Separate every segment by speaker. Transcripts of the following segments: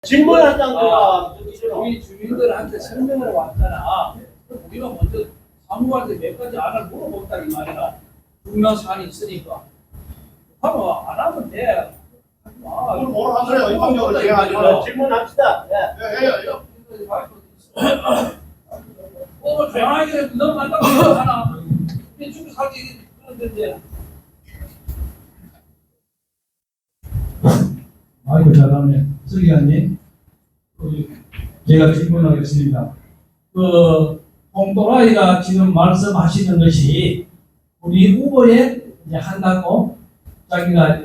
Speaker 1: 질문한다니까.
Speaker 2: 우리 주민들한테 설명을 왔잖아. 우리가 먼저 사무관한테 몇 가지 안을 물어본다 이 말이야. 중요한 사안이 있으니까. 하면 안 하면 돼. 하지 마.
Speaker 1: 그럼 뭐라 하세요? 이방적으로 제가 질문합시다.
Speaker 2: 뭐 조용하게 넘어간다고 하나. 죽고 살기 그런데.
Speaker 3: 아이고 잘하네. 서기관님, 제가 질문하겠습니다. 홍또라이가 지금 말씀하시는 것이 우리 후보에 이제 한다고 자기가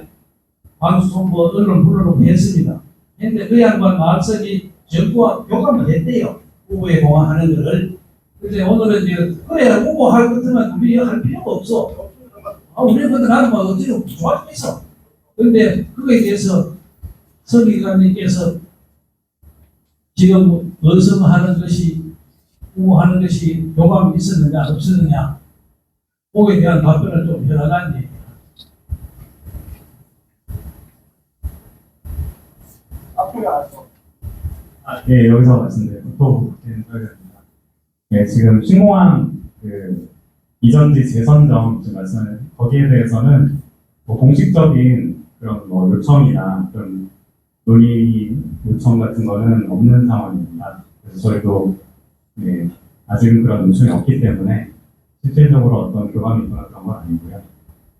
Speaker 3: 방송부 언론 불러놓고 했습니다. 근데 그 양반 말씀이 정부와 교감을 했대요. 후보에 공헌하는 거를. 그래서 오늘은 이제 그래 후보 할 것들만 우리 할 필요가 없어. 우리 것들 나는 뭐 어떻게 좋아지겠어. 그런데 그거에 대해서 서기관님께서 지금 의성하는 것이 후보하는 것이 교감이 있었느냐 없었느냐 그거에 대한 답변을 좀 해달라는 얘기입니다.
Speaker 1: 앞으로 알았어.
Speaker 4: 네, 여기서 말씀드린 또 서기관입니다. 네, 지금 신공항 이전지 재선정 지금 말씀을 거기에 대해서는 뭐 공식적인 그런 뭐 요청이나 그런 논의 요청 같은 거는 없는 상황입니다. 그래서 저희도 네, 아직은 그런 요청이 없기 때문에 실질적으로 어떤 교감이 있거나 그런 건 아니고요.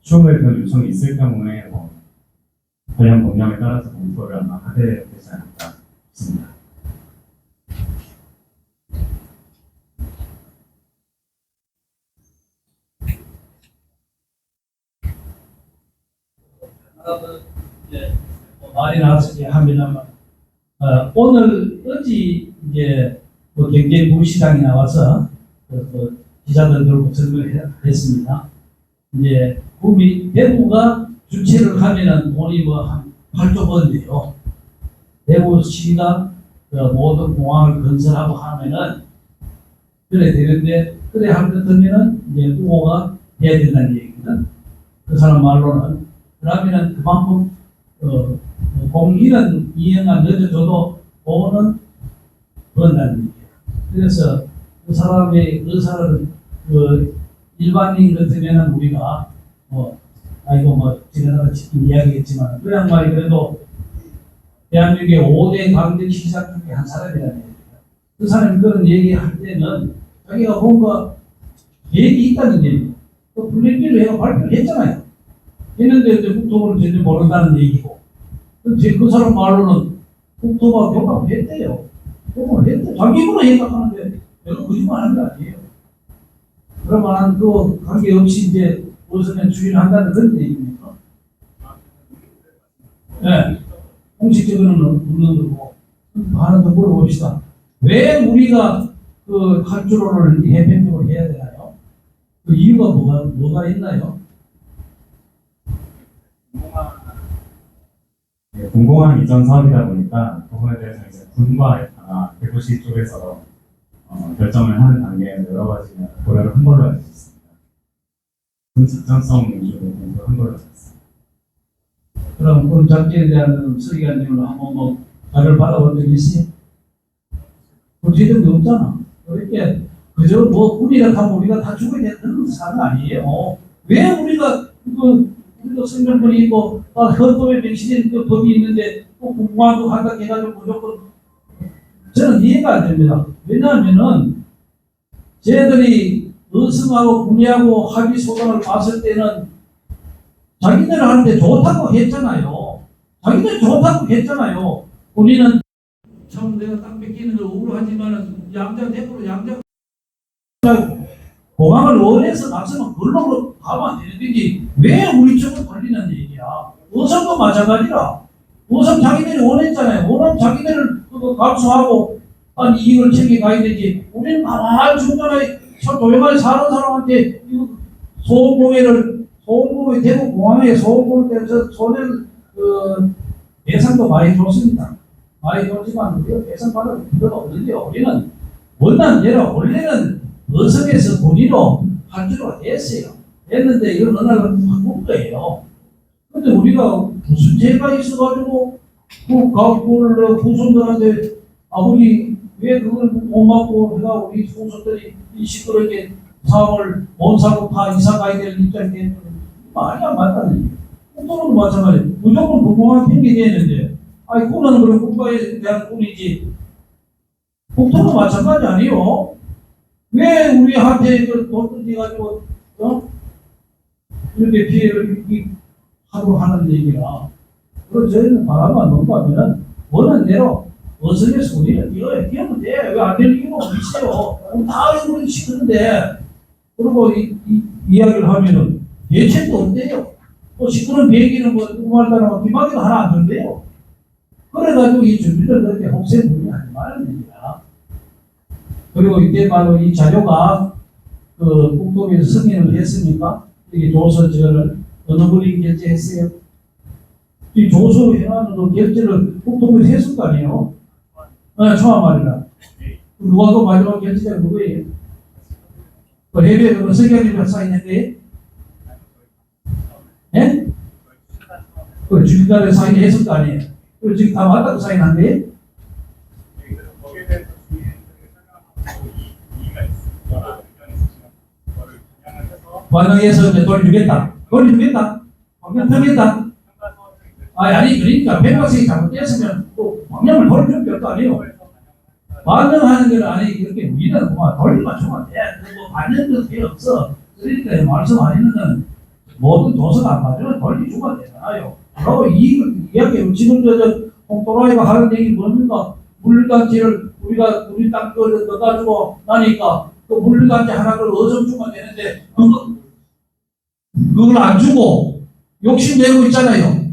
Speaker 4: 추후에 그런 요청이 있을 경우에 뭐 관련 법령에 따라서 검토를 아마 하게 되지 않을까 싶습니다.
Speaker 3: 이제 말이 나왔으니 합니다만 오늘 어제 이제 경제부시장이 나와서 기자들 들고 설명을 했습니다. 이제 대구가 주최를 하면은 돈이 뭐 한 8조 원인데요. 대구시가 모든 공항을 건설하고 하면은 그래 되는데 그래 할 것 같으면은 이제 후보가 해야 된다는 얘기거든. 그 사람 말로는 그러면은 그만큼 공기는 이행가 늦어져도 돈은 번다는 얘기예요. 그래서 그 사람의 의사를 일반인 같으면은 우리가 지난번에 이야기했지만 그 양반이 그래도 대한민국의 5대 강대 시작 중에 한 사람이라는 얘기예요. 그 사람이 그런 얘기할 때는 자기가 뭔가 계획이 있다는 얘기예요. 또 블랙비를 해서 발표를 했잖아요. 했는데 국토부는 전혀 모른다는 얘기고 그 사람 말로는 국토부가 교감을 했대요. 교감을 했대요. 자기 입으로 생각하는데 내가 거짓말 하는 거 아니에요. 그러면 그 관계없이 이제 우선은 추진한다는 그런 얘기입니까? 네. 공식적으로는 없는 거고 하나 더 물어봅시다. 왜 우리가 그 활주로를 해변적으로 해야 되나요? 그 이유가 뭐가 있나요?
Speaker 4: 공공항 이전 사업이다 보니까 그거에 대해서 이제 군과 대구시 쪽에서 결정을 하는 단계에서 여러 가지 고려를 한 걸로 알고 있습니다. 군 작전성 위주로 공부를 한 걸로 알고 있습니다.
Speaker 3: 그럼 군 작전에 대한 서기관님을 한번 자료를 받아본 적이 있어요? 군제적이 없잖아. 그렇게 그저 뭐 군이라 하면 우리가 다 죽어야 되는 사람 아니에요. 왜 우리가 우리도 생명권이 있고 헌법에 명시된 그 법이 있는데 또 공부하고 한다 해가지고 무조건 저는 이해가 안 됩니다. 왜냐하면은 쟤들이 의성하고 군의하고 합의 소송을 봤을 때는 자기들 하는데 좋다고 했잖아요. 자기들 좋다고 했잖아요. 우리는 참 내가 땅 뺏기는 걸 억울하지만은 양자 대표로 양자 공항을 원해서 나서면 그걸로 가면 안 되는 거지. 왜 우리 쪽은 걸리는 얘기야? 의성도 마찬가지라. 의성 자기들이 원했잖아요. 원하면 자기들을 감수하고 한 이익을 챙겨가야 되지. 우리는 가만히 중간에 조용하게 사는 사람한테 소음공해 대구 공항에 소음공해서 손해를 예산도 많이 줬습니다. 많이 줬지만 우리가 예산 받을 필요가 없는데요. 우리는 원하는 대로 원래는 의성에서 군의로 활주로가 됐어요. 됐는데 이걸 어느 날 바꾼 거예요. 근데 우리가 무슨 죄가 있어가지고 그걸 후손들한테 아버지 왜 그걸 못 막고 해가 우리 후손들이 이 시끄럽게 사업을 못 사고 다 이사 가야 될 입장이 되는 말이 안 맞다는 얘기예요. 국토는 마찬가지예요. 무조건 국공한 핑계대는데 아니 국가는 그런 국가에 대한 꿈이지 국토는 마찬가지 아니에요. 왜 우리한테 돈 던져가지고 이렇게 피해를 하도록 하는 얘기라. 그래서 저희는 바람만 넘어가면은 원하는 대로 어선에서 우리는 뛰어면 돼. 왜 안 될 이유가 없어요. 다 이렇게 시끄는데 그리고 이야기를 하면은 예측도 없대요. 또 시끄러운 비행기는 뭐 누구말따라 기막이가 하나 안 준대요. 그래가지고 이 주민들 그렇게 혹세무리 하지 말라는 얘기야. 그리고 이때 바로 이 자료가 그 국토부에서 승인을 했으니까 이게 조서 저를 어느 분이 결제했어요? 이 조서 해놨는 결제를 국토부에서 했을 거 아니에요? 네, 처음 말이라. 누가 그 마지막 결제자가 누구예요? 그 해외에 그 석양이 사인했대? 예? 그 주민단에 사인했을 거 아니에요? 그 지금 다 맞다고 사인한대? 반응해서 이제 돌려주겠다. 돌려주겠다. 방금 터겠다. 아니, 그러니까 백박생이 잘못됐으면 또 방향을 돌려줄 것도 아니에요. 반응하는 건 아니, 그렇게 우리는 뭐 돌리만 주면 돼. 그리고 반영도 필요 없어. 그러니까 말씀 안 했는 건 모든 도서가 안 맞으면 돌려주면 되잖아요. 그리고 이 이야기, 지금 홍도라이가 하는 얘기 뭡니까? 물단지를 우리 땅 넣어가지고 나니까 그 물단지 하나를 어좀 주면 되는데, 그걸 안 주고 욕심내고 있잖아요.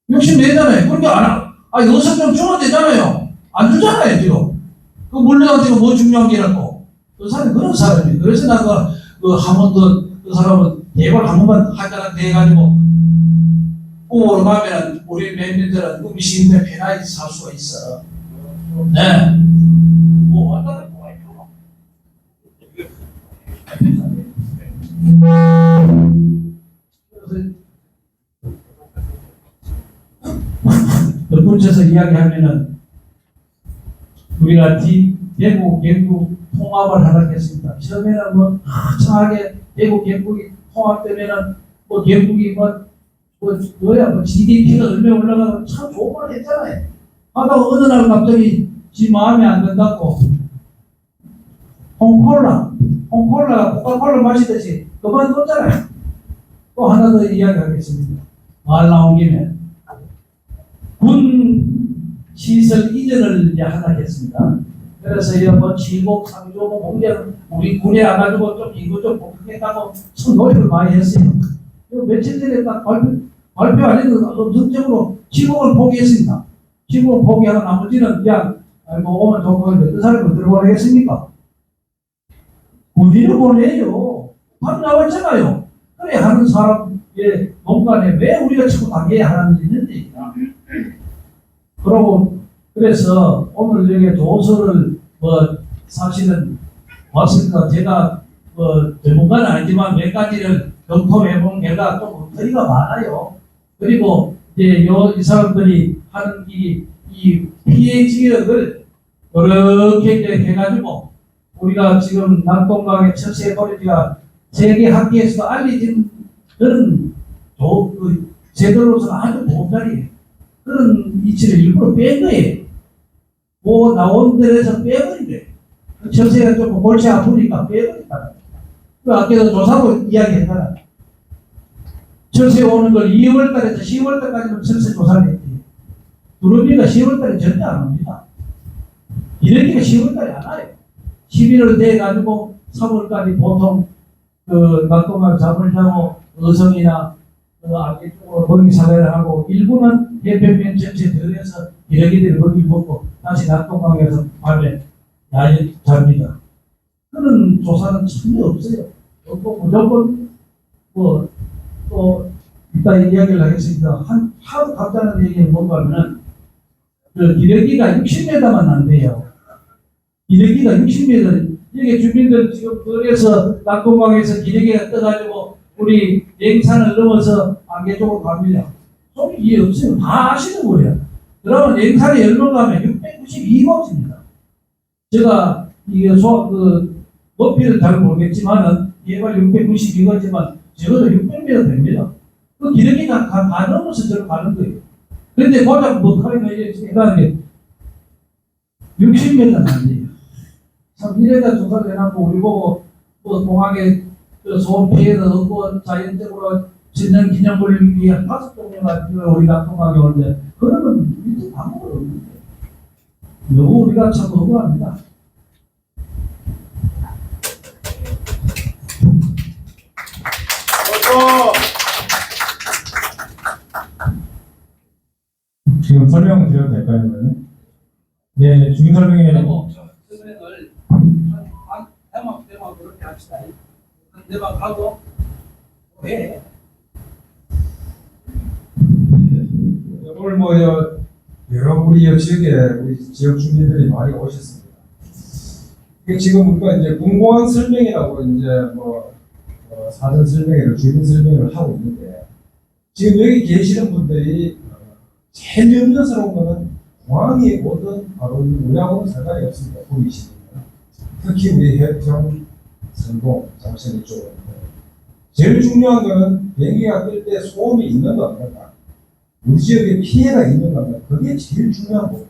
Speaker 3: 욕심내잖아요. 그렇게 어서 좀 주면 되잖아요. 안 주잖아요, 지금. 그 물려가지고 뭐 중요한 게라고. 그 사람이 그런 사람이에요. 그래서 내가 한 번 더, 그 사람은 대걸 한 번만 하다가 돼가지고, 꼭 가면 우리 멤버들은 그 미신인데 편하게 살 수가 있어. 네. 뭐, 왔다 갔다 와요. 덧붙여서 이야기하면은 우리가 대구, 경북 통합을 하려고 했습니다. 처음에는 뭐 창하게 대구, 경북이 통합되면은 뭐 경북이 뭐야 GDP가 얼마 올라가고 참 좋은 말 했잖아요. 하다가 어느 날 갑자기 지 마음에 안 든다고 홍콜라 코카콜라 마시듯이 그만뒀잖아요. 또 하나 더 이야기하겠습니다. 말 나온 김에 군 시설 이전을 이제 하나 했습니다. 그래서 뭐 칠곡, 상조, 공장 우리 군에 와가지고 좀 이거 좀 복잡하겠다고 노력을 많이 했어요. 며칠 전에 딱 발표 안 해도 엄성적으로 칠곡을 포기했습니다. 칠곡을 포기하고 나머지는 그냥 뭐 오면 좋고 그 사람을 들어보내겠습니까? 어디를 보내요? 밥 나왔잖아요. 그래 하는 사람의 농간에 왜 우리가 자꾸 당해야 하는지 있는데. 그러고 그래서 오늘 여기 조서를 뭐 사실은 왔습니다. 제가 뭐 전문가는 아니지만 몇 가지를 검토해본 결과 좀 엉터리가 많아요. 그리고 이제 이 사람들이 하는 이 피해 지역을 이렇게 이제 해가지고 우리가 지금 낙동강의 철새 버리지가 세계 학계에서도 알려진 그런 제도로서는 아주 보잘이에요. 그런 이치를 일부러 뺀 거예요. 뭐 나온 데에서 빼버린 거예요. 철새가 조금 골치 아프니까 빼버렸다. 그 아까도 조사로 이야기했잖아. 철새 오는 걸 2월달에서 10월달까지는 철새 조사를 했대요. 두루미가 10월달에 절대 안 옵니다. 이렇게 10월달에 안 와요. 11월 돼가지고 3월까지 보통 그 낙동강 잠을 자고 어성이나 앞에 쪽으로 거기 사례를 하고 일부는 해변면 전체 들어서 기러기들이 거기 먹고 다시 낙동강에서 밤에 야외 잡니다. 그런 조사는 전혀 없어요. 또 무조건 또 이따 이야기를 하겠습니다. 하도 갑자는 얘기는 뭔가 하면은 그 기러기가 60m만 안 돼요. 기러기가 60m. 여기 주민들 지금 거기에서 낙동강에서 기러기가 떠가지고 우리 냉산을 넘어서 안개 쪽으로 갑니다. 소리 이해 없으면 다 아시는 거예요. 그러면 냉탕에 열로 가면 692번입니다. 제가 이게 높이를 잘 모르겠지만은 얘가 692번이지만 적어도 600m 됩니다. 그 기름이 다 넘어서 저를 가는 거예요. 그런데 고작 하면 이게 생각하는 게 60m는 안 돼요. 참 이래가 조사를 해놨고 우리 보고 공항에 소음 피해는 없고 자연적으로 진정 기념물을 위한 5종류가 우리가 통하게 오는데 그러면 우리도 방법은 없는데 너무 우리가 참 억울합니다.
Speaker 4: 지금 설명 드려도 될까요, 그러면? 네, 중인 설명에
Speaker 2: 그리고 설명을 한 대막 그렇게 합시다. 한 대막 하고 왜?
Speaker 5: 오늘 여러 우리 지역에 우리 지역 주민들이 많이 오셨습니다. 지금 우리가 이제 공공한 설명이라고 이제 사전 설명회를 주민 설명을 하고 있는데 지금 여기 계시는 분들이 제일 염려스러운 거는 공항이 오든 바로 우리하고는 상관이 없습니다. 보이시니까 특히 우리 해평, 성동, 장천 이쪽은 제일 중요한 거는 비행기가 뜰 때 소음이 있는 거 없는가, 우리 지역에 피해가 있는 거 없는가, 그게 제일 중요한 거예요.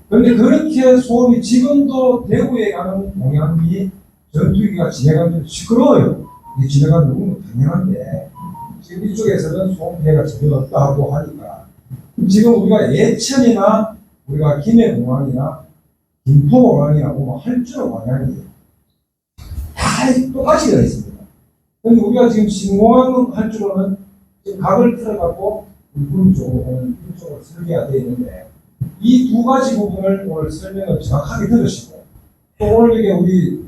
Speaker 5: 그런데 그렇게 소음이 지금도 대구에 가는 공항이 전투기가 지나가면 시끄러워요. 이게 지나가면 너무 당연한데 지금 이쪽에서는 소음 피해가 전혀 없다고 하니까 지금 우리가 예천이나 우리가 김해공항이나 김포공항이나 할주로 방향이 다 똑같이 되어 있습니다. 그런데 우리가 지금 신공항 할주로는 지금 각을 틀어갖고 우리 쪽으로 이쪽으로 설계가 되어 있는데 이 두 가지 부분을 오늘 설명을 정확하게 들으시고 또 오늘 이게 우리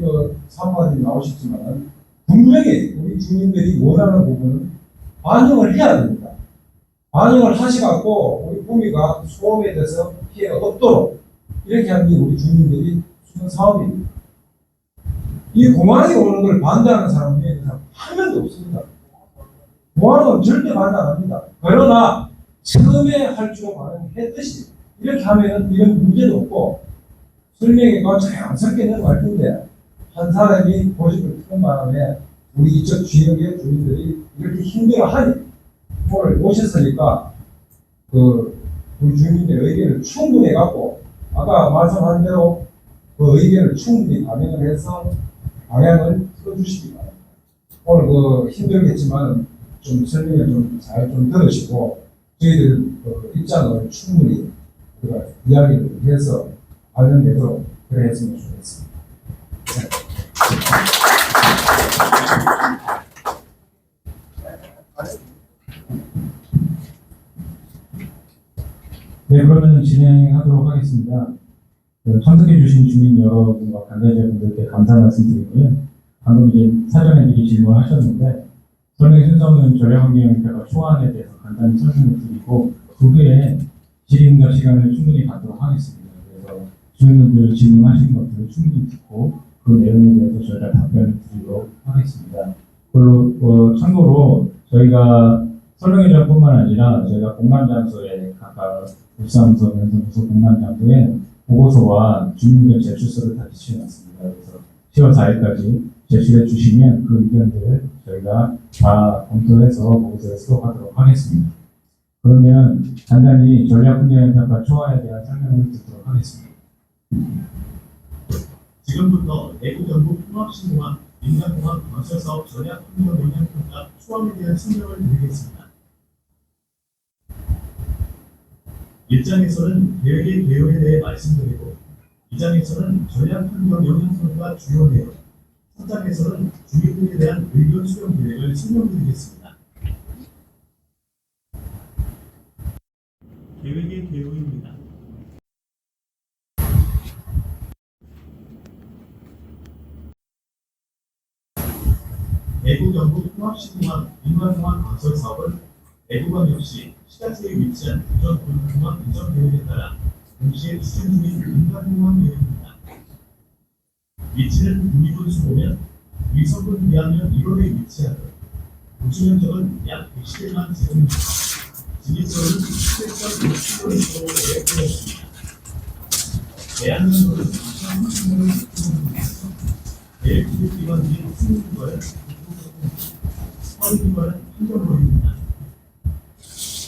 Speaker 5: 사무관님 나오셨지만 분명히 우리 주민들이 원하는 부분은 반영을 해야 됩니다. 반영을 하시갖고 우리 구미가 소음에 대해서 피해가 없도록 이렇게 하는 게 우리 주민들이 수는 사업입니다. 이 공항에 오는 걸 반대하는 사람이 한 명도 없습니다. 공항은 절대 반대 안 합니다. 그러나 처음에 할 줄 반응했듯이 이렇게 하면 이런 문제도 없고 설명회가 자연스럽게 넘어갈 텐데 한 사람이 고집을 피는 바람에 우리 이쪽 지역의 주민들이 이렇게 힘들어하니 오늘 오셨으니까 우리 주민들의 의견을 충분히 해갖고 아까 말씀한 대로 그 의견을 충분히 반영을 해서 방향을 틀어주시기 바랍니다. 오늘 힘들겠지만 좀 설명을 좀 잘 들으시고 저희들 입장을 충분히 이야기를 해서 관련되도록 그래 했으면 좋겠습니다.
Speaker 4: 네, 그러면 진행하도록 하겠습니다. 참석해주신 주민 여러분과 관계자분들께 감사 말씀드리고요. 방금 이제 사전에 미리 질문하셨는데 설명 순서는 전략환경연구가 초안에 대해서 간단히 설명을 드리고 그 후에 질의응답 시간을 충분히 갖도록 하겠습니다. 그래서 주민분들 질문하신 것들을 충분히 듣고 그 내용에 대해서 저희가 답변을 드리도록 하겠습니다. 그리고 참고로 저희가 설명회장뿐만 아니라 저희가 공관장소에 각각 울산부서, 면선부서 공관장소에 보고서와 주민들 제출서를 다 비치해놨습니다. 그래서 10월 4일까지 제출해 주시면 그 의견들을 저희가 다 검토해서 보고서에 수록하도록 하겠습니다. 그러면 간단히 전략훈련평가 초안에 대한 설명을 듣도록 하겠습니다.
Speaker 6: 지금부터 내부 경북 통합신공항 민간공항 건설사업 전략훈련 영향평가 초안에 대한 설명을 드리겠습니다. 1장에서는 계획의 개요에 대해 말씀드리고 2장에서는 전략환경 영향평가 주요 내용, 3장에서는 주민들에 대한 의견 수렴 계획을 설명드리겠습니다. 계획의 개요입니다. 내부 경북 통합신공항 민간공항 건설 사업은 내부관 역시 시가지에 위치한 부전 공항 이전 계획에 따라 동시에 추진 중인 민간공항 계획입니다. 위치는 국립분수 보면 위성군 비하면 1호에 위치하고 우주 면적은 약 111만 제곱미터, 진입로는 7.6km로 계획되었습니다. 대한민국은 2030년을 계획 기반인 승인과는 허리기관은 환경로입니다.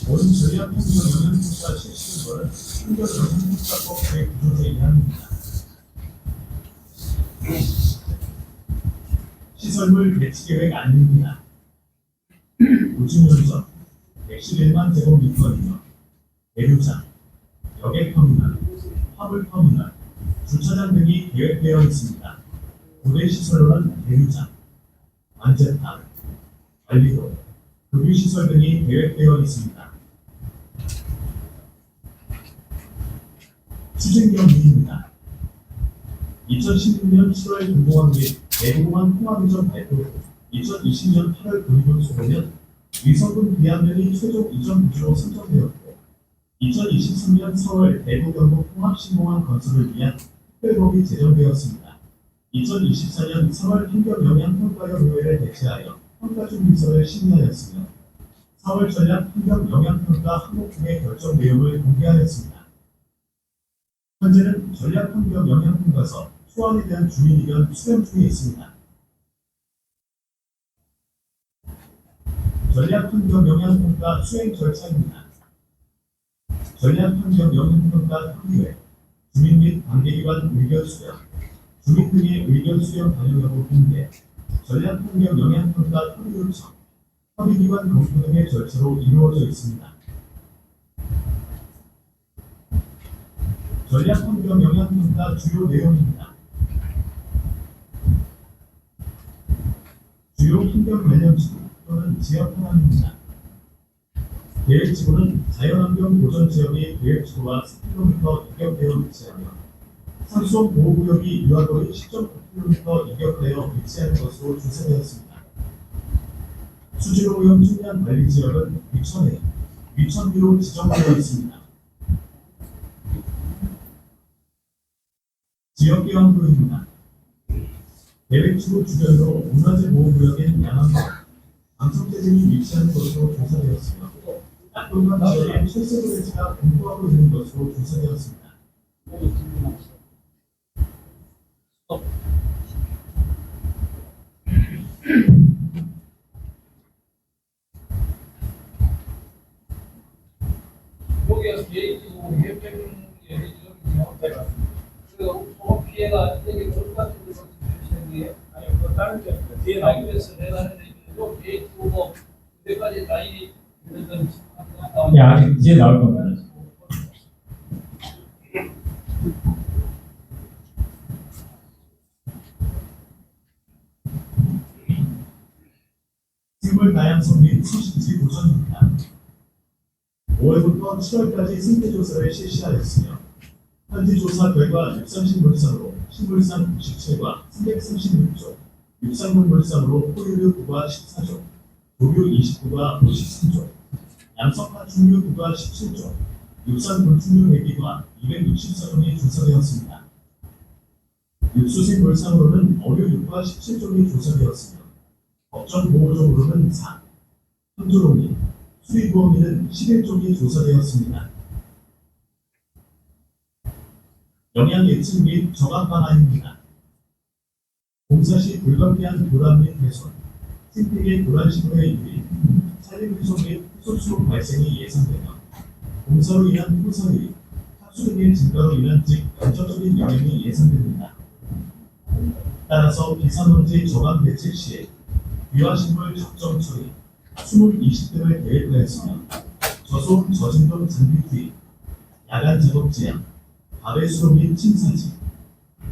Speaker 6: 모든 전략 환경 영향평가 실시는 환경 영향평가법의 구조에 의합니다. 시설물 배치 계획 아닙니다. 우주면적 111만 제곱미터이며 대류장, 여객터미널, 화물터미널, 주차장 등이 계획되어 있습니다. 고대 시설로는 대류장, 완제탑, 관리도, 급유시설 등이 계획되어 있습니다. 추진경위입니다. 2016년 7월 공공항 및 대구공항 통합이전 발표 후 2020년 8월 금융소보면 위성군 비안면이 최종 이전 구조로 선정되었고 2023년 4월 대구 경북 통합신공항 건설을 위한 특별법이 제정되었습니다. 2024년 3월 환경영향평가위원회를 개최하여 평가준비서를 심의하였으며 4월 전략 환경영향평가 항목중의 결정 내용을 공개하였습니다. 현재는 전략 환경영향평가서 초안에 대한 주민 의견 수렴 중에 있습니다. 전략 환경영향평가 수행 절차입니다. 전략 환경영향평가 협의회, 주민 및 관계기관 의견 수렴, 주민 등의 의견 수렴 반영 여부 공개, 전략 환경영향평가 협의 요청, 협의기관 검토 등의 절차로 이루어져 있습니다. 전략 환경영향평가 주요 내용입니다. 주요 환경 관련 지구 또는 지역 현황입니다. 계획지구는 자연환경 보전지역이 계획지구와 10km 이격되어 위치하며 산수원 보호구역이 유하거리 10.9km 이격되어 위치하는 것으로 조사되었습니다. 수질오염 중요한 관리지역은 위천에 위천비로 지정되어 있습니다. 지역계획도입니다. 계획지구 주변으로 문화재 보호구역인 양암과 방석대 등이 위치하는 것으로 조사되었으며 낙동강 지역에 철새도래지가 공부하고 있는 것으로 조사되었습니다.
Speaker 2: 여기에서 계획지구 해평 얘기죠. 그 소음 피해가 되게 그럴 것 같은데 주시는 아니 그 다른 게 뒤에 나오면서 내가 하는데 요 계획지구도 그때까지 라인이 있는
Speaker 3: 예, 아직 이제 나올 겁니다.
Speaker 6: 생물 다양성 및 서식지 보전입니다. 5월부터 7월까지 생태조사를 실시하였으며 현지 조사 결과 육상식물상으로 식물상 97과 336조, 육상물물상으로 포유류 9과 14조, 조류 29과 53조, 양성파 충류 9과 17조, 육상곤충류 100기과 264종이 조사되었습니다. 육수생물상으로는 어류 6과 17종이 조사되었으며 법정보호종으로는 4, 현조롱이, 수입보험인은 11종이 조사되었습니다. 영양 예측 및 정확 방안입니다. 공사 시 불가피한 교란 및 훼손, 생태계 교란식물의 유입, 산림 훼손 및 훼손수로 발생이 예상되며 공사로 인한 토사유입, 탑수 등의 증가로 인한 직간접적인 영향이 예상됩니다. 따라서 비산원지 저감 대책 시에 유아식물 적정 처리, 수물 20등을 계획하였으며 저소음 저진동 장비 투입, 야간 작업 제한, 가외 수로 및 침사지,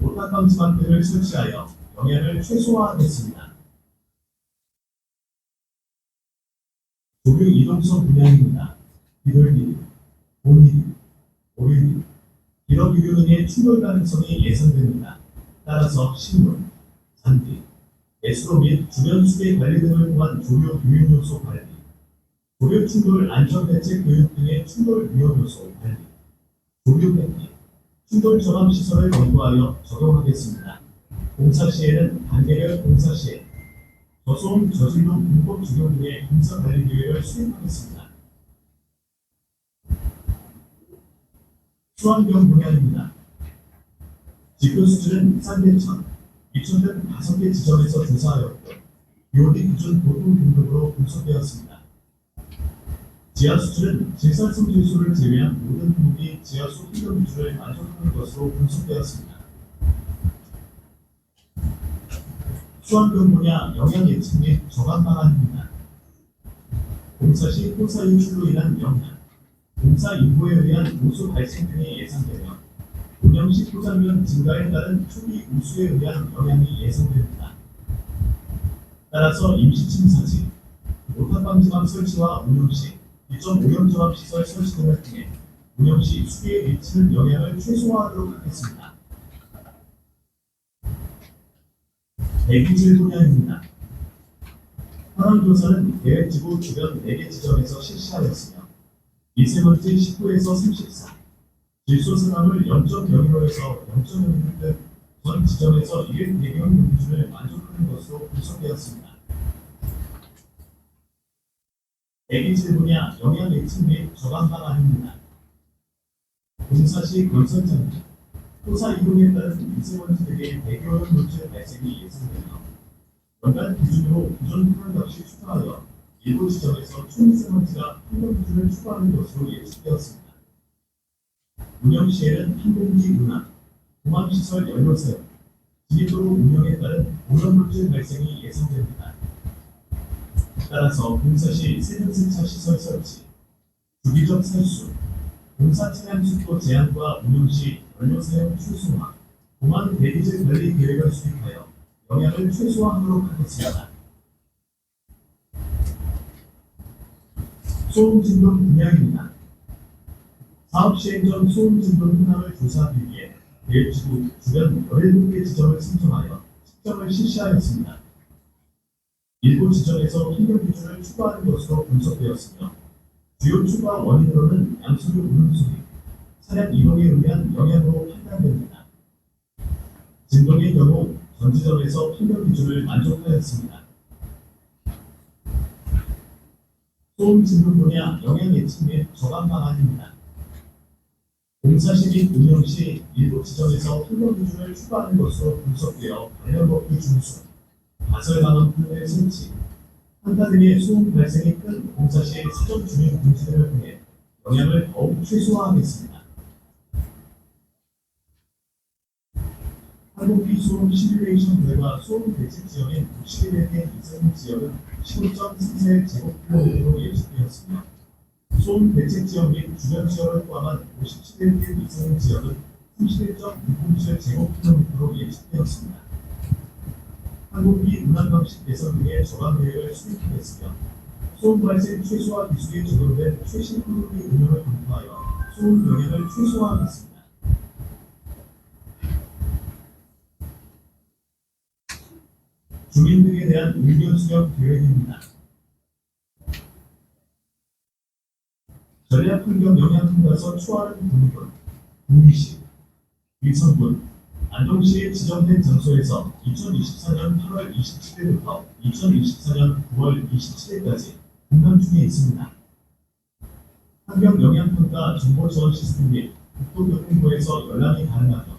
Speaker 6: 오타감 지방등을 설치하여 영향을 최소화하겠습니다. 조류 이동성 분야입니다. 비둘기, 곰이류, 오류류, 기러기류 등의 충돌 가능성이 예상됩니다. 따라서 식물, 잔디, 배수로 및 주변 수계 관리 등을 통한 조류 유인 요소 관리, 조류 충돌 안전대책 교육 등의 충돌 위험 요소 관리, 조류 폐기, 충돌 저감 시설을 권고하여 적용하겠습니다. 공사 시에는 단계별 공사 시에 저소음 저진동 불법 적용 등의 공사 관리 계획을 수립하겠습니다. 수환경 분야입니다. 지표 수준은 쌍대천, 이천은 5개 지점에서 조사하였고 BOD 기준 보통 등급으로 분석되었습니다. 지하 수준은 질산성 질소를 제외한 모든 품목이 지하수 환경 기준을 만족하는 것으로 분석되었습니다. 수환경 분야 영향 예측 및 저감 방안입니다. 공사 시 호사 유출로 인한 영향, 공사 인구에 의한 우수 발생 등이 예상되며 운영 시 포장면 증가에 따른 초기 우수에 의한 영향이 예상됩니다. 따라서 임시 침사지, 오탄 방지망 설치와 운영 시 2.5형 저감 시설 설치 등을 통해 운영 시 수기에 미치는 영향을 최소화하도록 하겠습니다. 대기질 분야입니다. 현황조사는 계획지구 주변 4개 지점에서 실시하였으며 미세먼지 19에서 34, 질소 산화물 0.01에서 0.01 등 전 지점에서 1 배경 기준을 만족하는 것으로 분석되었습니다. 대기질 분야 영향 예측 및 저감 방안입니다. 공사 시 건설장 및 토사 이동에 따른 미세먼지 등의 대기오염 물질 발생이 예상되며 연간 기준으로 기존 프로덕시 추가하여 일부 지점에서 초미세먼지가 환경 기준을 추가하는 것으로 예측되었습니다. 운영 시에는 항공기 운항, 공항시설 연료 사용, 진입도로 운영에 따른 오염물질 발생이 예상됩니다. 따라서 공사 시 세면세차 시설 설치, 주기적 살수, 공사 차량 속도 제한과 운영 시 연료 사용 최소화, 공항 대기질 관리 계획을 수립하여 영향을 최소화하도록 하겠습니다. 소음 진동 분야입니다. 사업 시행 전 소음 진동 현황을 조사하기 위해 계획지구 주변 17개 지점을 선정하여 측정을 실시하였습니다. 일부 지점에서 환경 기준을 추가하는 것으로 분석되었으며 주요 추가 원인으로는 양수류 울음소리, 차량 이동에 의한 영향으로 판단됩니다. 진동의 경우 전 지점에서 환경 기준을 만족하였습니다. 소음 진동 분야 영향 예측 및 저감 방안입니다. 공사 시 및 운영 시 일부 지점에서 환경 기준을 추가하는 것으로 분석되어 관련 법규 준수, 가설 방안 판넬 설치, 한타 등의 소음 발생이 큰 공사 시 사전 주민 공지 등을 통해 영향을 더욱 최소화하겠습니다. 항공기 소음 시뮬레이션 결과 소음 대책 지역인 61개 이상 지역은 15.34제곱킬로미터로 예측되었으며 소음 대책 지역 및 주변 지역을 포함한 57개 이상 지역은 31.607제곱킬로미터로 예측되었습니다. 항공기 운항 방식 개선 등의 저감 계획을 수립하겠으며 소음 발생 최소화 기술이 적용된 최신 항공기 운영을 검토하여 소음 영향을 최소화하겠습니다. 주민 등에 대한 의견 수렴 계획입니다. 전략 환경 영향 통과서 초하는 군군, 구미시, 위성군, 안동시에 지정된 장소에서 2024년 8월 27일부터 2024년 9월 27일까지 공간 중에 있습니다. 환경 영향 평가 정보 지원 시스템 및 국토교통부에서 열람이 가능하며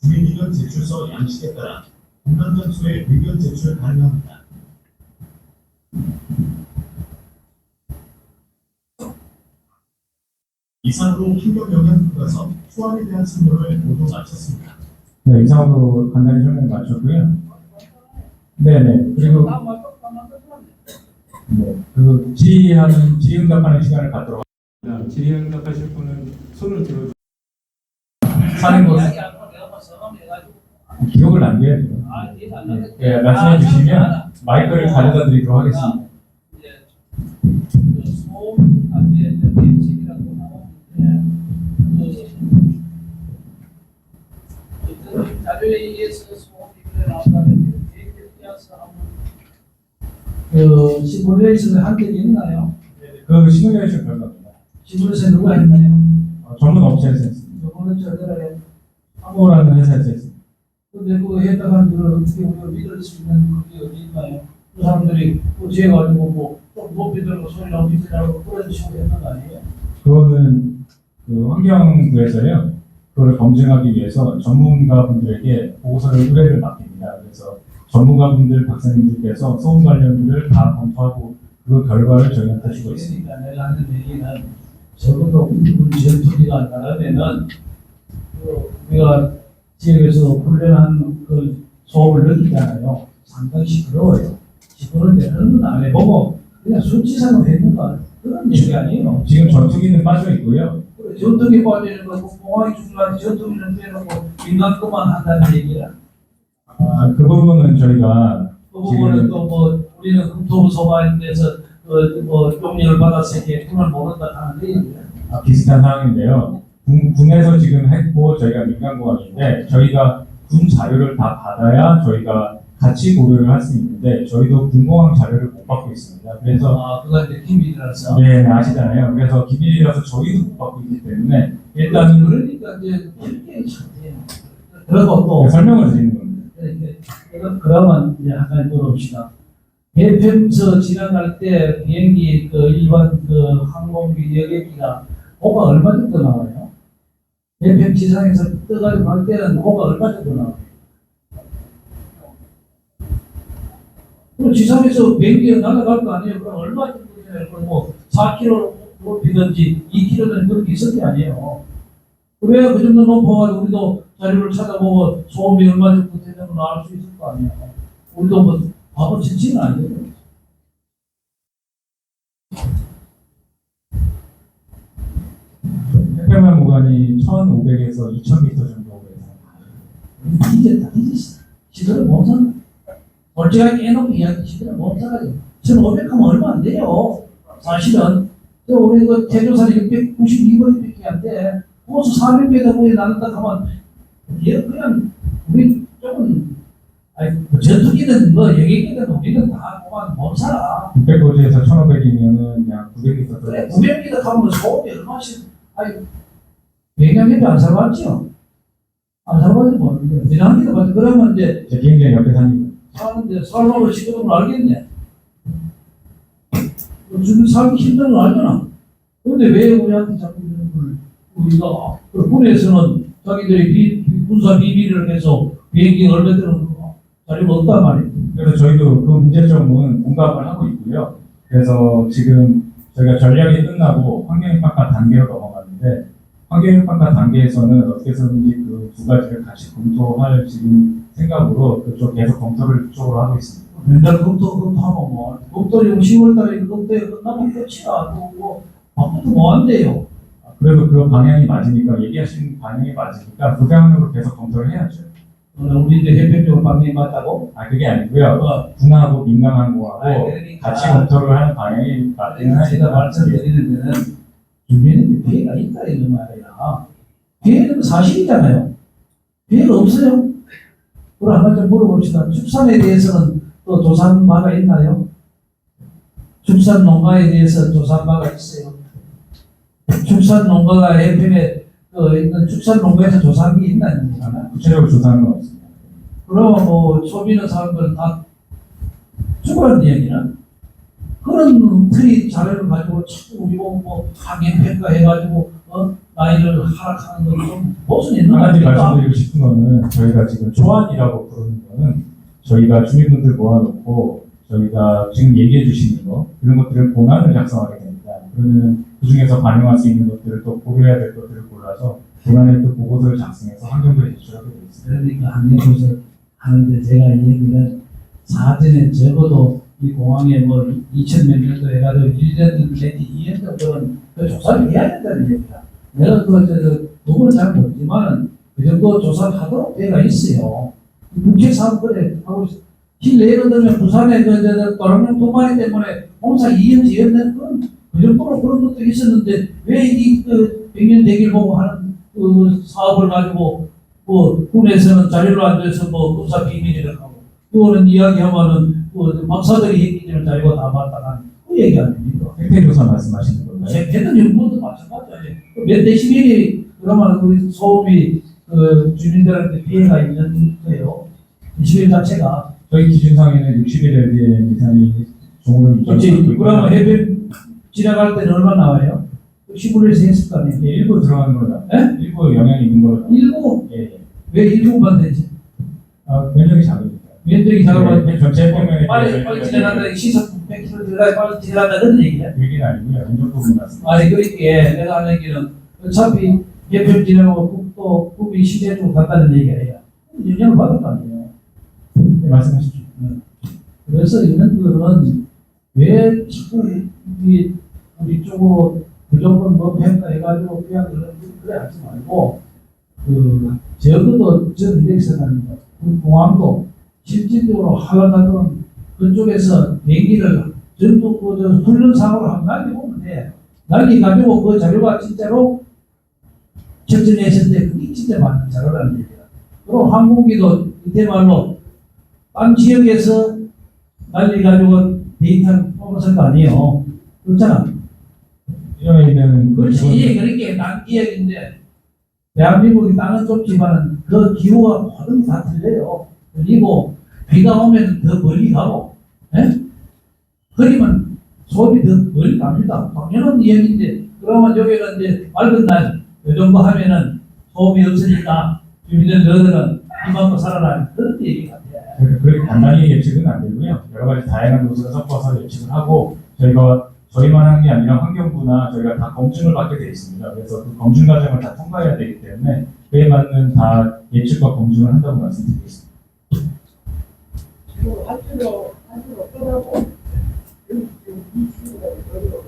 Speaker 6: 주민 의견 제출서 양식에 따라 공간 장소에 의견 제출 가능합니다. 이상으로 환경 영향 평가서 초안에 대한 설명을 모두 마쳤습니다.
Speaker 4: 네, 이상으로 간단히 설명 마쳤고요. 네네. 그리고 네, 그 질의응답하는 시간을 갖도록 하겠습니다. 질의응답하실 분은 손을 들어 사는 곳 기록을 남겨야죠. 네, 말씀해 주시면 마이크를 가져다 드리도록 하겠습니다.
Speaker 2: 소음 안에 대책이라고 나오는데 자료에 의해서 소음 비밀에 나온다는 계획에 따라서
Speaker 3: 그 시뮬레이션을 한 적이 있나요?
Speaker 4: 그 시뮬레이션 결과입니다.
Speaker 3: 시뮬레이션 누가 했나요?
Speaker 4: 전문 업체에서 했습니다.
Speaker 3: 저거는 저들에
Speaker 4: 하모라는 회사에서 했습니다.
Speaker 3: 근데 그 했다가 그걸 어떻게 우리가 믿을 수 있는 그게 어디 있나요? 그 사람들이 또 지혜 가지고 뭐좀 높이 들고 소리 나고 밑에 나고 그런 식으로 했는 거 아니에요?
Speaker 4: 그거는 그 환경부에서요. 그걸 검증하기 위해서 전문가분들에게 보고서를 의뢰를 맡깁니다. 그래서 전문가분들 박사님들께서 소음 관련들을 다 검토하고 그 결과를 저희한테 주고 있습니다.
Speaker 3: 그러니까 내가 하는 얘기는 적어도 우리 전투기가 나가면은 우리가 지역에서 훈련한 그 소음을 느끼잖아요. 상당히 시끄러워요. 시끄러운 데는 안 해보고 그냥 수치상으로 했는가 그런 얘기 아니에요.
Speaker 4: 지금 전투기는 빠져 있고요.
Speaker 3: 전투기 빠지는 거, 공항이 중요한데 전투기는 빼놓고 민간 것만 한다는 얘기야.
Speaker 4: 그 부분은 저희가
Speaker 3: 그 부분은 또 뭐 우리는 국토부 소관에서 뭐 용역을 받았을 때 그걸 모른다 하는 얘기야.
Speaker 4: 비슷한 상황인데요. 군에서 지금 했고 저희가 민간공항인데 저희가 군 자료를 다 받아야 저희가 같이 고려를 할 수 있는데 저희도 군공항 자료를 못 받고 있습니다. 그래서
Speaker 3: 그거 이제 기밀이라서.
Speaker 4: 네, 아시잖아요. 그래서 기밀이라서 저희도 못 받고 있기 때문에 일단
Speaker 3: 그러니까 이제 이렇게 참해요. 그리고 또
Speaker 4: 설명을 드리는 겁니다.
Speaker 3: 그러면 이제 한 가지 물어봅시다. 해평서 지나갈 때 비행기 그 일반 그 항공기 여객기가 호가 얼마 정도 나와요? 해평 지상에서 떠가지고 갈 때는 호가 얼마 정도 나와요? 그럼 지상에서 비행기가 날아갈 거 아니에요? 그럼 얼마 정도 되나요? 그럼 뭐 4km 높이든지 2km든 그렇게 있을 게 아니에요. 왜 그 정도 높아가지고 우리도 자료를 찾아보고 소음이 얼마 정도 되는 걸 알 수 있을 거 아니에요. 우리도 뭐 바보 진치는 아니에요.
Speaker 4: 해평면 구간이 1,500에서 2,000m 정도 돼서
Speaker 3: 이제 시대를 못 살아. 솔직하게 깨놓고 이야기 시대를 못 살아요. 1,500하면 얼마 안 돼요. 사실은. 우리 그 태조산이 692번밖에 안 돼. 호수 400m 거에 나는다 하면 얘 그냥 우리 조금 전투기든 뭐 여객기든 우리는 다 그만 못 살아.
Speaker 4: 600고지에서 1,500이면은 그냥 900m
Speaker 3: 그래 900m 가면 소음이 얼마씩 백년에도 안 살아봤죠? 안 살아봤지 모르는데 지난기도 봤지. 그러면 이제
Speaker 4: 제 비행장 옆에 사니까
Speaker 3: 사는데 살라고 시도를 알겠네. 요즘 살기 힘든 거 알잖아. 근데 왜 우리한테 자꾸 이런 걸 우리가 군에서는 자기들이 군사 비밀을 해서 비행기 얼마 들은 자료가 없단 말이에요.
Speaker 4: 그래서 저희도 그 문제점은 공감을 하고 있고요. 그래서 지금 저희가 전략이 끝나고 환경협박과 단계로 넘어갔는데 환경협박과 단계에서는 어떻게 해서든지 그 두 가지를 같이 검토할 지금 생각으로 그쪽 계속 검토를 그쪽으로 하고 있습니다.
Speaker 3: 맨날 검토하고 뭐 검토용 10월달에 검토에 끝나면 끝이야. 뭐 아무것도 뭐 안 돼요.
Speaker 4: 그래도 그 방향이 맞으니까 얘기하신 방향이 맞으니까 그 방향으로 계속 검토를 해야죠.
Speaker 3: 우리 이제 해평적으로 방향이 맞다고?
Speaker 4: 그게 아니고요. 군하고 민간항공하고
Speaker 3: 그러니까
Speaker 4: 같이 검토를 하는 방향이 맞는
Speaker 3: 제가 말씀드리는 데는 주변에 피해가 있다 이런 말이야. 피해는 사실이잖아요. 피해가 없어요. 그럼 한번 좀 물어봅시다. 축산에 대해서는 또 조사한 바가 있나요? 축산 농가에 대해서 조사한 바가 있어요. 축산 농가가 해평에 있는 축산 농가에서 조사한 게 있나 있나?
Speaker 4: 구체적으로 조사하는 건 없습니다.
Speaker 3: 그러면 뭐 소비는 사람들 다 죽으라는 이야기는 그런 틀이 자료를 가지고 자꾸 우리 뭐 항해 평가해가지고 나이를 하락하는 건 좀 무슨 있는 거
Speaker 4: 한 가지
Speaker 3: 아닙니까?
Speaker 4: 말씀드리고 싶은 거는 저희가 지금 초안이라고 부르는 거는 저희가 주민분들 모아놓고 저희가 지금 얘기해 주시는 거 그런 것들을 본안을 작성하게 됩니다. 그러면 그 중에서 반영할 수 있는 것들을 또 고려해야 될 것들을 골라서 본안에 또 보고서를 작성해서 환경부에 제출하게 되어 있습니다.
Speaker 3: 그러니까 항해조사 하는데 제가 이 얘기는 사전에 적어도 이 공항에 뭐 2000몇 년도 해가지고 1년 내지 2년 정도는 그 조사를 해야 된다는 얘기다. 내가 그걸 잘 모르지만은 그 정도 조사를 하도록 되어 있어요. 국제사업 그래 하고 있어. 예를 들면 부산에 도랑령 도마리 때문에 공사 2년 지연된 그 정도로 그런 것도 있었는데 왜 이 100년 대기를 보고 하는 그 사업을 가지고 뭐 군에서는 자료를 안 줘서 뭐 군사 비밀이라고 하고 그거는 이야기하면은 박사들이 얘기하는 자료가 다 맞다간 그 얘기 아닙니까?
Speaker 4: 생태조사 말씀하시는 건가요?
Speaker 3: 생태든 연구도 마찬가지예요. 몇 데시벨이 그러면 우리 소음이 주민들한테 피해가 있는 거예요. 데시벨 자체가.
Speaker 4: 저희 기준상에는 61LDM 이상이 종으로
Speaker 3: 그렇지. 그러면 해변 지나갈 때는 얼마 나와요? 시골에서 했을 거 아니에요.
Speaker 4: 예, 일부 들어가는 거다.
Speaker 3: 예?
Speaker 4: 일부 영향이 있는 거다.
Speaker 3: 일부
Speaker 4: 예, 예.
Speaker 3: 왜 일부만 되지?
Speaker 4: 면적이 작으니까.
Speaker 3: 면적이 작아서
Speaker 4: 예, 전체 평면에
Speaker 3: 빨리 진행한다. 시속 100km 들어가야 빨리 진행한다 그런 얘기야.
Speaker 4: 얘기는 아니고요. 면적 부분 같습니다.
Speaker 3: 아니 그렇게 내가 하는 얘기는 어차피 개편 진행하고 국도 국비 시대로 간다는 얘기가 아니야. 영향을 받을 거 아니에요.
Speaker 4: 네, 말씀하십시오.
Speaker 3: 그래서 이런 거는 왜 자꾸 우리 쪽으로 그 정도 뭐 평가해가지고 그냥 그래 하지 말고 제주도 전 이렇게 생각합니다. 공항도 실질적으로 하락하던 그쪽에서 비행기를 전부 그 훈련상으로 한 날려보면 돼. 날려가지고 그 자료가 진짜로 측정했을 때 그게 진짜 맞는 자료라는 얘기야. 그리고 항공기도 이때 말로 딴 지역에서 날려가지고 데이터를 뽑았을 거 아니에요. 그렇잖아.
Speaker 4: 이런 얘기는
Speaker 3: 그렇지. 그렇게 난 지역인데 대한민국이 땅은 좁지만은 그 기후가 모든 다 틀려요. 그리고 비가 오면 더 멀리 가고, 예? 그러면 소음이 더 멀리 갑니다. 당연한 이야기인데, 그러면 여기는 이제 맑은 날, 이 정도 하면은 소음이 없으니까 주민들 너희들은 이만큼 살아라. 그런 얘기 같아요.
Speaker 4: 그렇게 간단히 예측은 안 되고요. 여러 가지 다양한 요소를 섞어서 예측을 하고 저희가 저희만 하는 게 아니라 환경부나 저희가 다 검증을 받게 돼 있습니다. 그래서 그 검증 과정을 다 통과해야 되기 때문에 그에 맞는 다 예측과 검증을 한다고 말씀드리겠습니다.
Speaker 1: 지금 한쪽으로 떠나고 지금 이 친구가 여기로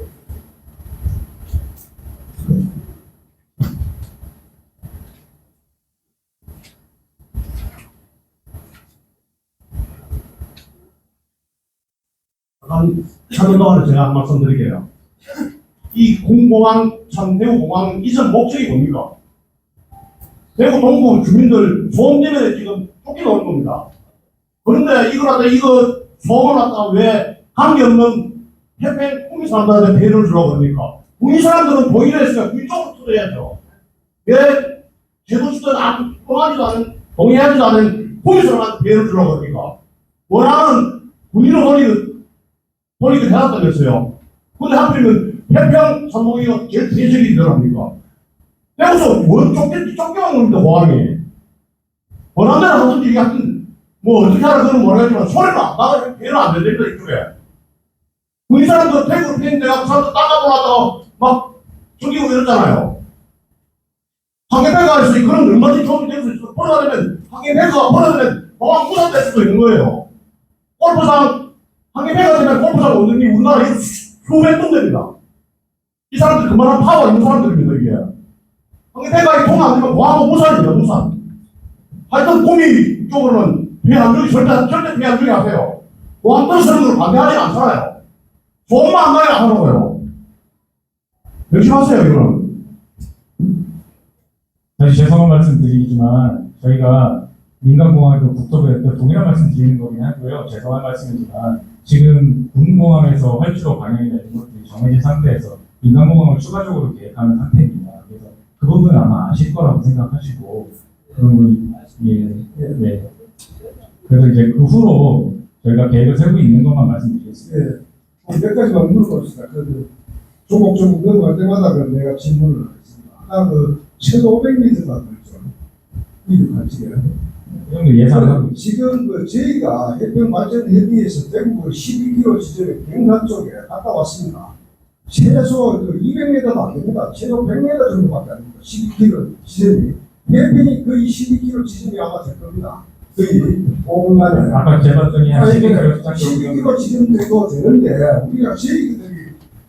Speaker 7: 한 3년 동안에 제가 한 말씀 드릴게요. 이 공공항, 참 대구공항 이전 목적이 뭡니까? 대구 동부 주민들 소음 때문에 지금 쫓겨나온 겁니다. 그런데 이거 갖다 이거 소음을 갖다가 왜 관계없는 해변 국민 사람들한테 배를 주라고 합니까? 국민 사람들은 동의를 했으니까 위쪽으로 뜯어야죠. 왜 제도주든 동의하지도 않은 동의하지도 않은 국민 사람한테 배를 주라고 합니까? 원하는 군인을 보니까 해놨다면서요. 근데 하필이면 해평 삼봉이가 제일 대적이 일어납니까? 대구서 원 쫓겨난 겁니다, 공항이. 원하는 대로 하든지 이게 하여튼, 뭐 어떻게 하라 그는 모르겠지만, 소리는 안 나가, 배는 안 된답니다, 이쪽에. 이 사람들 대구로 피했는데, 그 사람들 닦아보려다가 막 죽이고 이랬잖아요. 항해배가 있으니 그런 얼마든지 도움이 될 수 있어. 벌어다니면, 항해배가 벌어다니면 공항 부산될 수도 있는 거예요. 골프장, 항해배가 되면 골프장 오더니 우리나라에 수백 돈 됩니다. 이 사람들 그만한 파워 있는 사람들입니다, 이게. 항해배가 통 안 되면 공항은 부산입니다, 부산. 하여튼 구미 쪽으로는 배 안 주기 절대 배 안 주게 하세요. 공항 떨어지는 걸 반대하지 않잖아요. 소음만 안 나게 안 하라고요. 명심하세요, 이거는.
Speaker 4: 다시 죄송한 말씀 드리지만 저희가 민간공항과 국토부에 동일한 말씀 드리는 거긴 하고요. 죄송한 말씀이지만 지금 군공항에서 활주로 방향이나 이런 것들이 정해진 상태에서 민간공항을 추가적으로 계획하는 상태입니다. 그래서 그 부분은 아마 아실 거라고 생각하시고 그런 걸 네. 그래서 이제 그 후로 저희가 계획을 세우고 있는 것만 말씀드리겠습니다.
Speaker 5: 예. 몇 가지만 물어봅시다. 조목조목 넘어갈 때마다 내가 질문을 하겠습니다. 아까 최소 500m가 그랬죠. 이거 같이 해요.
Speaker 4: 이 정도 예상하고
Speaker 5: 지금 저희가 해평발전협의회에서 대구 12km 지점에 경산 쪽에 갔다 왔습니다. 최소 200m도 안 됩니다. 최소 100m 정도밖에 안 됩니다. 12km 지점이. 해평이 거의 12km 지점이 아마 될 겁니다. 거의 5분 만에.
Speaker 4: 아까 재봤더니 한 12km
Speaker 5: 12km 지점 정도 되는데 우리가 저희들이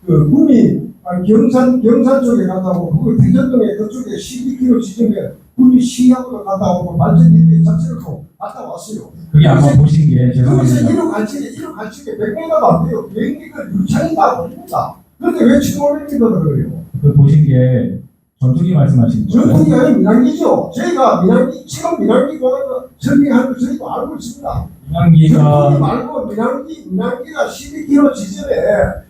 Speaker 5: 구미 경산 쪽에 갔다 오고 그걸 대전동에 그쪽에 12km 지점에 구미 시하고도 갔다 오고 발전기계 자체로 갔다 왔어요.
Speaker 4: 그게 아마 보신 게
Speaker 5: 거기서
Speaker 4: 죄송합니다.
Speaker 5: 1호 간측에 100m도 안 돼요. 비행기가 유창이 다 보입니다. 그런데 왜 1500m를 그래요?
Speaker 4: 그 보신 게 전투기 말씀하신 거예요.
Speaker 5: 전투기 아니면 민항기죠. 저희가 지금 민항기 공항을 설계하는 거 저희도 알고 있습니다. 전투기
Speaker 4: 민항기가
Speaker 5: 말고 민항기가 12km 지점에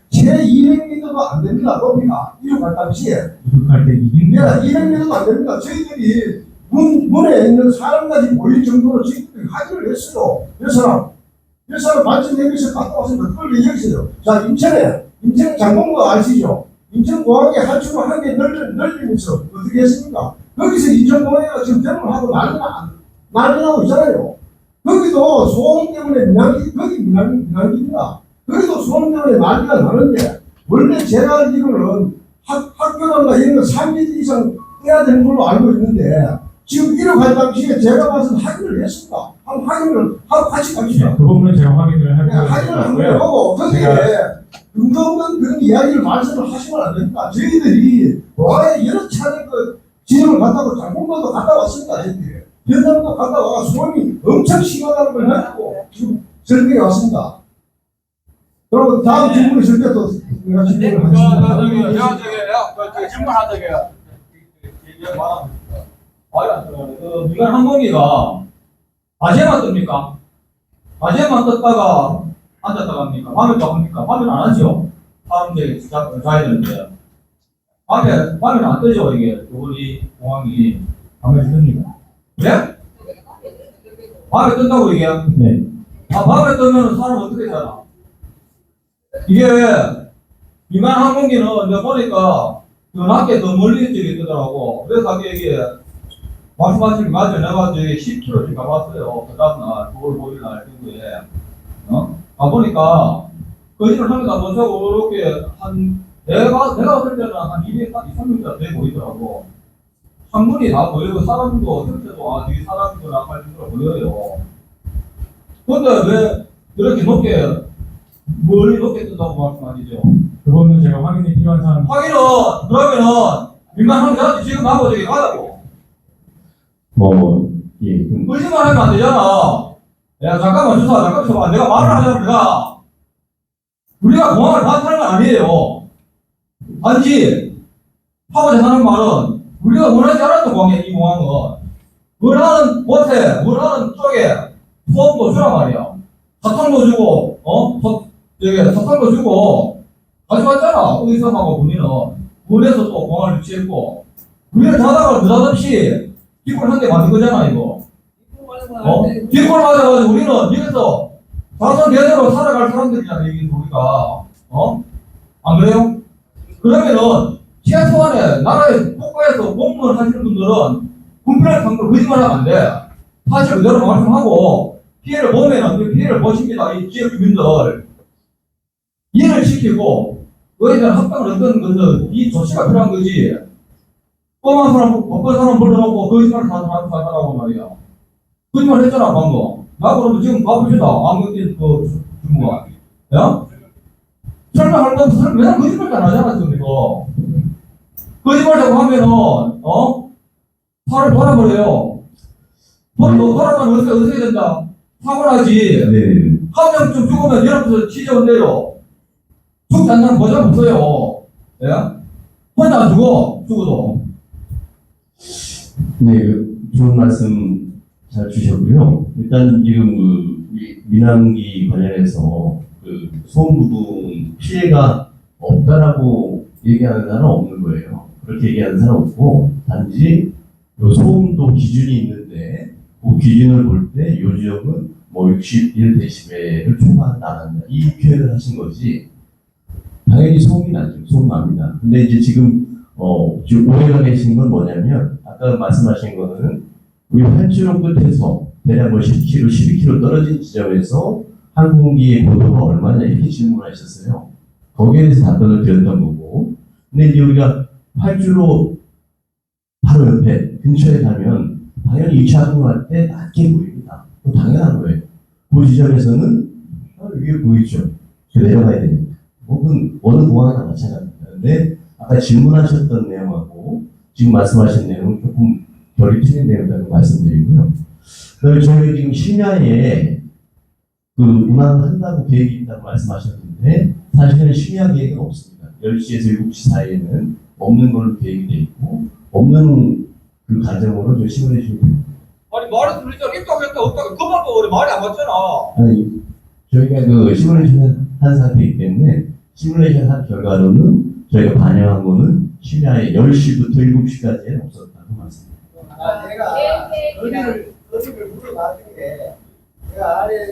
Speaker 5: 제 200m도 안 됩니다. 높이가 1호 갈 당시에.
Speaker 4: 이륙할 때 200m
Speaker 5: 200m도 안 됩니다. 저희들이 문에 있는 사람까지 보일 정도로 저희들이 확인을 했어요. 몇 사람 발전대비에서 갔다 왔습니다. 그걸 얘기했어요. 자, 인천에 장봉거 아시죠? 인천공항에 한쪽으로 한 개 넓리면서 어떻게 했습니까? 거기서 인천공항에가 지금 대응을 하고 난리 나고 있잖아요. 거기도 소음 때문에 거기 민항기입니다. 거기도 소음 때문에 난리가 나는데, 원래 제가 알기로는 학교나 이런 거 3m 이상 떼야 되는 걸로 알고 있는데, 지금 1억 갈 당시에 제가 봐서 확인을 했습니다. 확인을 하고 같이 갑시다.
Speaker 4: 그 부분은 제가 확인을
Speaker 5: 확인을 한번
Speaker 4: 해보고요.
Speaker 5: 해보고, 거기에 근거 없는 그런 이야기를 말씀을 하시면 안 됩니다. 저희들이 와에 여러 차례 지점을 갔다고 장군도 갔다 왔습니다. 저희들이. 현장도 갔다 와 소음이 엄청 심하다는 걸 가지고 지금 설명해 왔습니다. 그리고 다음 질문 있을 때도 내가 질문을 하겠습니다.
Speaker 3: 질문하다가 그 민간 항공기가 낮에만 뜹니까? 낮에만 떴다가 앉았다가 합니까? 밤에 또 합니까? 밤에는 안 하죠. 사람들이 자야 되는데 밤에는 안 뜨죠. 이게 우리 공항이
Speaker 4: 밤에 뜹니다.
Speaker 3: 그래? 밤에 뜬다고 이게?
Speaker 4: 네.
Speaker 3: 밤에 뜨면 사람 어떻게 살아? 이게 민간 항공기는 내가 보니까 더 낮게 더 멀리 쪽에 뜨더라고. 그래서 이게 말씀하신 게 맞아요. 내가 저기 10km씩 가봤어요. 그 다음날 9월 5일날 중구에 가보니까 거짓을 하면서 못하고 이렇게 내가 봤을 때는 한 200, 300m 돼 보이더라고. 창문이 다 보이고 사람도 전체도 뒤에 사람이구나 할 정도로 보여요. 근데 왜 이렇게 멀리 높게 뜬다고 말씀하시죠?
Speaker 4: 그 부분은 제가 확인이 필요한 사항.
Speaker 3: 확인은 그러면은 민간 항공기 지금 하고 저기 가자고.
Speaker 4: 예.
Speaker 3: 거짓말 하면 안 되잖아. 야, 잠깐만 주사. 내가 말을 하자면 우리가 공항을 반타는 건 아니에요. 단지 하고자 하는 말은 우리가 원하지 않았던 공항이야. 이 공항은 원하는 곳에 원하는 쪽에 소음도 주란 말이야. 사탕도 주고 사탕도 주고 가져왔잖아. 어디서 하고 우리는 원에서 또 공항을 유치했고 우리는 자다가 느닷없이 뒷골 한 대 만든 거잖아 이거. 뒷골 맞아가지고 우리는 여기서 자선 대대로 살아갈 사람들이잖아 여기 우리가. 안 그래요? 그러면은 최소한에 나라의 국가에서 공무원 하시는 분들은 분별할 정도로 거짓말하면 안 돼. 사실 그대로 말씀하고 피해를 보면은 그 피해를 보십니다. 이 지역 주민들 이해를 시키고 그에 대한 합당을 얻는 것은 이 조치가 필요한 거지. 뻔한 사람, 어떤 사람 불러놓고 거짓말 하라고 말이야. 거짓말 했잖아, 방금. 나 그러면 지금 가봅시다. 안경낀 주무관. 야? 설명할 건 맨날 거짓말 안 하잖아, 지금 이거. 거짓말 자꾸 하면은, 사람 돌아버려요. 돌아가면 어떻게 된다? 사고 나지.
Speaker 4: 네.
Speaker 3: 한 명쯤 죽으면 여러분들 치져온대요. 죽지 않는 사람 보장 없어요. 예? 혼자 안 죽어도.
Speaker 8: 네, 좋은 말씀 잘 주셨고요. 일단 지금 민항기 관련해서 소음 부분 피해가 없다라고 얘기하는 사람은 없는 거예요. 그렇게 얘기하는 사람은 없고 단지 요 소음도 기준이 있는데 그 기준을 볼 때 요 지역은 뭐 61데시벨을 초과한다 안 한다 이 표현을 하신 거지. 당연히 소음이 나죠. 소음 납니다. 근데 이제 지금 오해가 계신 건 뭐냐면 아까 말씀하신 거는 우리 활주로 끝에서 대략 10km, 12km 떨어진 지점에서 항공기의 고도가 얼마냐 이렇게 질문하셨어요. 거기에 대해서 답변을 드렸던 거고. 근데 이제 우리가 활주로 바로 옆에 근처에 가면 당연히 2차 항공할 때 낮게 보입니다. 그거 당연한 거예요. 그 지점에서는 위에 보이죠. 내려가야 되니까. 혹은 어느 공항이나 마찬가지입니다. 근데 아까 질문하셨던 내용하고 지금 말씀하신 내용은 조금 결이 틀린 내용이라고 말씀드리고요. 그다음에 저희 지금 심야에 운항을 한다고 계획이 있다고 말씀하셨는데 사실은 심야 계획은 없습니다. 10시에서 7시 사이에는 없는 걸로 계획이 돼 있고 없는 그 과정으로 좀 시뮬레이션이 됩니다.
Speaker 3: 아니 말을 들으니까 있다고 했다 없다고 그만 또 우리 말이 안 맞잖아.
Speaker 8: 아니 저희가 시뮬레이션 한 상태이기 때문에 시뮬레이션 한 결과로는 저희가 반영한 거는 심야에 10시부터 7시까지는 없었다고 말씀드립니다.
Speaker 1: 제가 어디를 물어봤던 게 제가 아래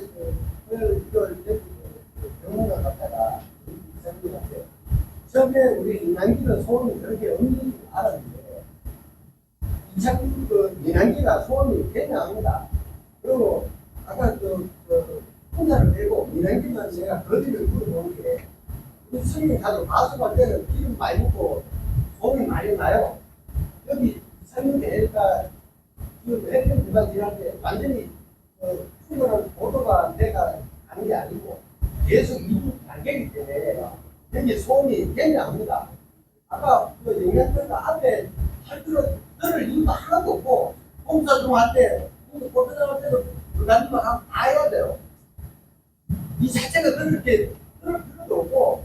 Speaker 1: 병원에 갔다가 이사님한테 처음에 우리 민항기는 소음이 그렇게 없는 줄 알았는데, 이참 민항기가 소음이 굉장합니다. 그리고 아까 혼자를 내고 민항기만 내가 거리를 물어보는 게, 우리 성인 가족 가수할 때는 기름 많이 먹고 소음이 많이 나요. 여기 설명되니까 지금 해변 누가 지날 때 완전히 충분한 보도가 내가 가는 게 아니고 계속 이중 단계이기 때문에 여기 소음이 굉장합니다. 아까 영양제가 앞에 할 줄을 들을 이유가 하나도 없고 공사 좀 할 때, 공사 때도 불가능만 하면 다 해야 돼요. 이 자체가 들을 필요도 없고,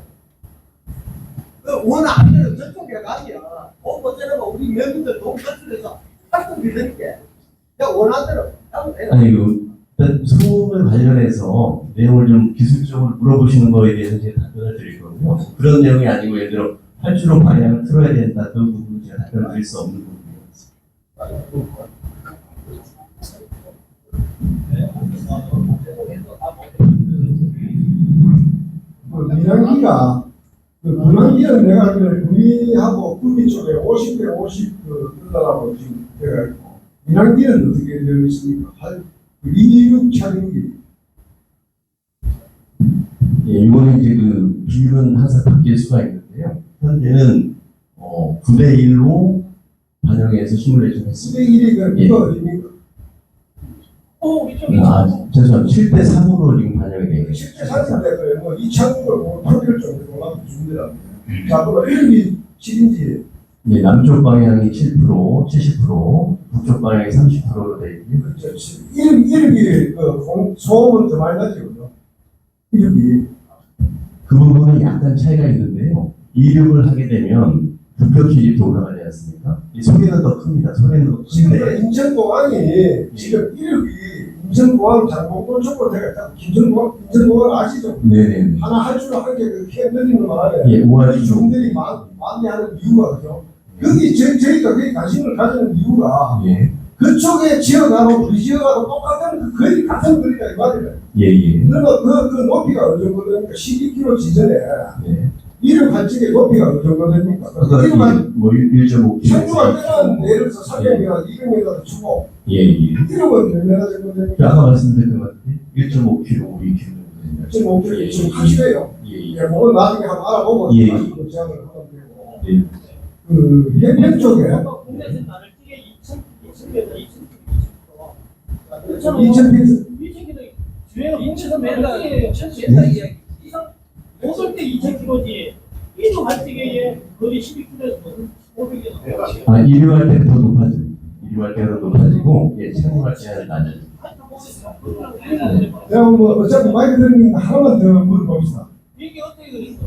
Speaker 1: 원 안에는 저쪽에 가면 어쩌면 우리 명인들 너무 거슬려서 활동 빌리니까 그냥 원하대로 하면 돼요.
Speaker 8: 아니 일단 소음을 관련해서 내용을 좀 기술적으로 물어보시는 거에 대해서 제가 답변을 드릴 거고요. 그런 내용이 아니고 예를 들어 활주로 방향을 틀어야 된다 그런 부분은 제가 답변을 드릴 수 없는 부분이었습니다.
Speaker 5: 민항기가 민항기는 내가 알기로는 구미하고 구미 쪽에 50대 50 들다라고 지금 되어 있고, 민항기는 어떻게 되어 있습니까? 26 차량기.
Speaker 8: 예, 이거는 이제 그 비율은 항상 바뀔 수가 있는데요. 현재는 9대 1로 반영해서 시뮬레이션 했습니다.
Speaker 5: 9대 1이
Speaker 8: 예.
Speaker 5: 그거 아닙니까?
Speaker 8: 죄송합니다. 7대 3으로 지금 반영이 되어 있습니다.
Speaker 5: 실제 사는데 그래 뭐 2차국을 뭐 표기를 좀 올라가 준비라. 자, 그럼 1이 7인지.
Speaker 8: 예, 남쪽 방향이 7%, 70%, 북쪽 방향이 30%로 되어 있고요.
Speaker 5: 그렇죠. 1이 소음은 더 많이 나죠, 그죠? 1이.
Speaker 8: 그 부분은 약간 차이가 있는데요. 이륙을 하게 되면 부표 기집도 올라가지 않습니까? 이 소리는 더 큽니다. 소리는 더
Speaker 5: 지금
Speaker 8: 큰데.
Speaker 5: 인천공항이 지금 1이 인천공항 장봉도 쪽으로 돼가 인천공항 아시죠?
Speaker 8: 네네.
Speaker 5: 하나 할 줄 아는 게 그렇게 늘리는 거 말이에요.
Speaker 8: 예, 오하지
Speaker 5: 이 중들이 많이 하는 이유가 그죠? 여기 저희가 거기 관심을 가지는 이유가
Speaker 8: 예,
Speaker 5: 그쪽에 지어가고 우리 지어가고 똑같은 거의 같은 거리다 이 말이에요.
Speaker 8: 예, 예.
Speaker 5: 그러면 그 높이가 어느 정도 됩니까? 12km 지전에
Speaker 8: 예.
Speaker 5: 이륙 관측의 높이가 어느 정도 됩니까?
Speaker 8: 그러니까
Speaker 5: 이륙만
Speaker 8: 뭐 1.5km.
Speaker 5: 천주가 때는 예를 들어서 300m, 200m를 주고
Speaker 8: 예, 예.
Speaker 5: 이륙은 몇 m 정도 됩니까?
Speaker 8: 아까 말씀드렸던 것 같은데 1.5km, 2km 정도 됩니다.
Speaker 5: 지금 5km 지금 하시래요.
Speaker 8: 예, 예.
Speaker 5: 예, 그건 나중에 한번 알아보고
Speaker 8: 예.
Speaker 5: 제안을 하면 되고.
Speaker 8: 예.
Speaker 5: 그 해변 쪽에
Speaker 2: 국내에서 나를 뛰게 2,000m, 2,000km.
Speaker 5: 2,000m
Speaker 2: 2,000km. 주행 2,000m, 1,000m 이야기. 오설 때 2,000km지. 이동할 때에 거리 12km에서 무슨 500km.
Speaker 8: 아, 이륙할 때는 더 높아져요. 이륙할 때는 높아지고, 예, 착륙할 때는 낮아요.
Speaker 5: 내가 뭐 어차피 마이크 들으니까 하나만 더 물어봅시다.
Speaker 2: 이게 어떻게 그랬어?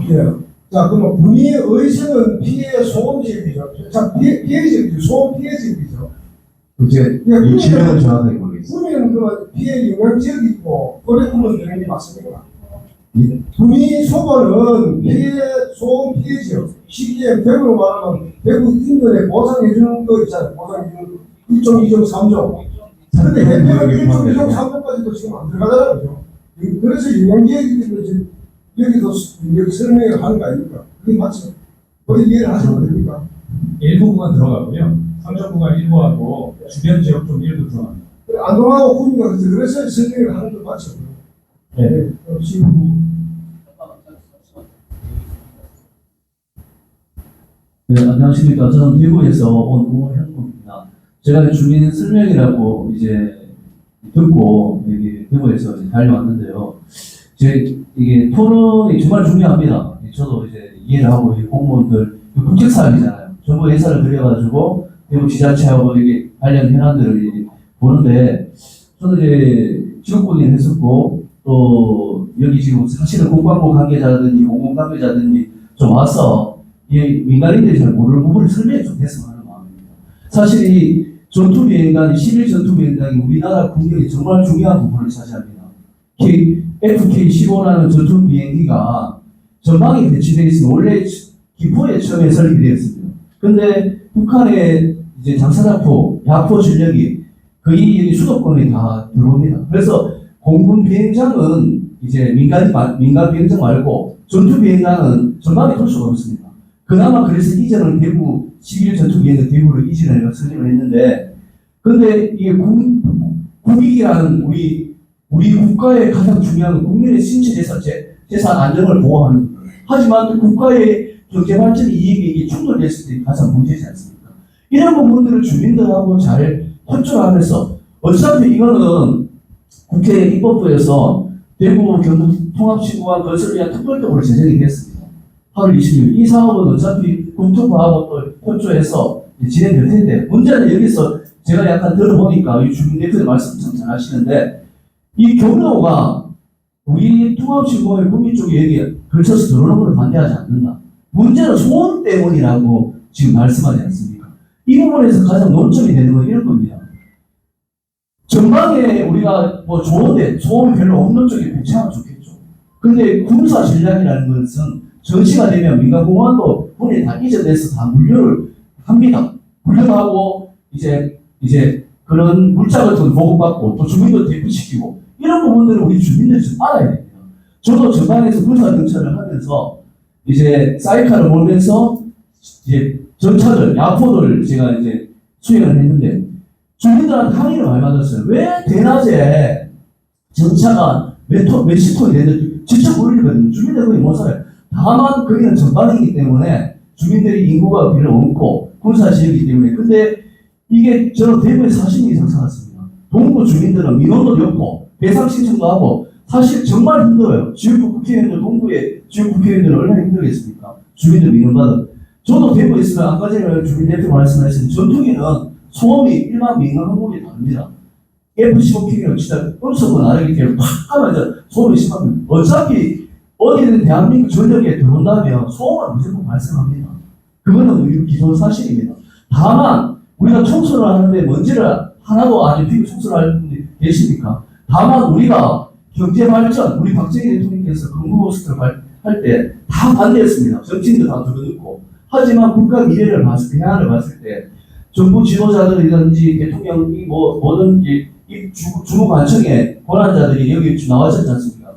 Speaker 5: 예. 자, 그러면 분이 의식은 피해 소음 지역이죠. 자, 피해 지역이죠. 소음 피해 지역이죠.
Speaker 8: 제가
Speaker 5: 예,
Speaker 8: 이 질문은 정확하게 모르겠습니다.
Speaker 5: 분이는 그 피해 영향 지역이 있고 거래 구분 되는 게 맞습니까?
Speaker 8: 예.
Speaker 5: 분이 소벌은 피해 소음 피해 지역. CDM 대구로 말하면 대구 인근에 보상해주는 거 있잖아요. 보상해주는 거. 1종, 2종, 3종. 근데 해변은 1종, 2종, 3종까지도 지금 안 들어가잖아요. 그죠? 그래서 영향지역이기 때문에 지금 여기도 여기 설명을 하는 거 아닙니까? 그게 맞죠? 거기 이해를 하시면 됩니까?
Speaker 3: 일부 구간 들어가고요. 상점 구간 일부하고 주변 지역 좀 일부 들어갑니다.
Speaker 5: 안동하고 구미가 그래서 설명을 하는 거 맞죠?
Speaker 3: 네.
Speaker 5: 지금
Speaker 9: 네, 안녕하십니까. 저는 대구에서 온 우현구입니다. 제가 주민 설명이라고 이제 듣고 여기 대구에서 이제 달려왔는데요. 이게 토론이 정말 중요합니다. 저도 이제 이해를 하고 이 공무원들 국책 사항이잖아요. 정부 예산을 들여가지고 대구 지자체하고 이게 관련 현안들을 이제 보는데 저는 이제 지역구인 했었고 또 여기 지금 사실은 공광부 관계자든지 공공 관계자든지 좀 와서 이 민간인들이 잘 모르는 부분을 설명이 좀 됐으면 하는 마음입니다. 사실 이 전투비행단, 11 전투비행단이 우리나라 국력이 정말 중요한 부분을 차지합니다. FK-15라는 전투비행기가 전방에 배치되어 있으면 원래 기포에 처음에 설립이 되었습니다. 근데 북한의 이제 장사자포, 야포 전력이 거의 여기 수도권에 다 들어옵니다. 그래서 공군 비행장은 이제 민간 비행장 말고 전투 비행장은 전방에 둘 수가 없습니다. 그나마 그래서 이전은 대구 11 전투 비행은 대구로 이전을 설립을 했는데, 근데 이게 국익이라는 우리 국가의 가장 중요한 국민의 신체 재산 안정을 보호하는 것. 하지만 또 국가의 경제 발전이 이익이 충돌됐을 때 가장 문제지 않습니까? 이런 부분들을 주민들하고 잘 협조하면서 어차피 이거는 국회 입법부에서 대구 경북 통합신고와 건설을 위한 특별법으로 제정이 됐습니다. 8월 26일. 이 사업은 어차피 국토부하고 또 협조해서 진행될 텐데, 문제는 여기서 제가 약간 들어보니까 이 주민 대표님 말씀 참 잘 하시는데, 이 경로가 우리 통합신고의 국민 쪽에 여기 걸쳐서 들어오는 걸 반대하지 않는다. 문제는 소음 때문이라고 지금 말씀하지 않습니까? 이 부분에서 가장 논점이 되는 건 이런 겁니다. 전방에 우리가 뭐 좋은데 소음이 별로 없는 쪽에 배치하면 좋겠죠. 근데 군사 전략이라는 것은 전시가 되면 민간공항도 문이 다 이전돼서 다 물류를 합니다. 물류하고 이제 그런 물자 같은 걸 보고받고 또 주민도 대피시키고 이런 부분들을 우리 주민들이 좀 알아야 됩니다. 저도 전방에서 군사 경찰을 하면서 이제 사이카를 몰면서 이제 전차들, 야포들을 제가 이제 수행을 했는데 주민들한테 항의를 많이 받았어요. 왜 대낮에 전차가 몇십 톤이 되는데 직접 모르거든요. 주민들 거의 못 살아요. 다만 거기는 전방이기 때문에 주민들이 인구가 별로 없고 군사 지역이기 때문에. 근데 이게 저는 대구에 40년 이상 살았습니다. 동구 주민들은 민원도 없고 배상 신청도 하고 사실 정말 힘들어요. 지역구 국회의원들, 동구의 지역 국회의원들은 얼마나 힘들겠습니까? 주민들 민원받은. 저도 대구에 있으면 아까 전에 주민 대표 말씀하신 전투기는 소음이 일반 민간 항공이 다릅니다. F-15K는 진짜 음속은 나르기 때문에 팍 하면 소음이 심합니다. 어차피 어디든 대한민국 전역에 들어온다면 소음은 무조건 발생합니다. 그거는 기존 사실입니다. 다만 우리가 청소를 하는데 먼지를 하나도 안 입히고 청소를 할 분이 계십니까? 다만 우리가 경제 발전, 우리 박정희 대통령께서 건국호스트를 할 때 다 반대했습니다. 정치인들 다 들어놓고. 하지만 국가 미래를 봤을 때, 해안을 봤을 때 정부 지도자들이든지 대통령이 모든 이 주무관청의 권한자들이 여기 나왔지 않습니까?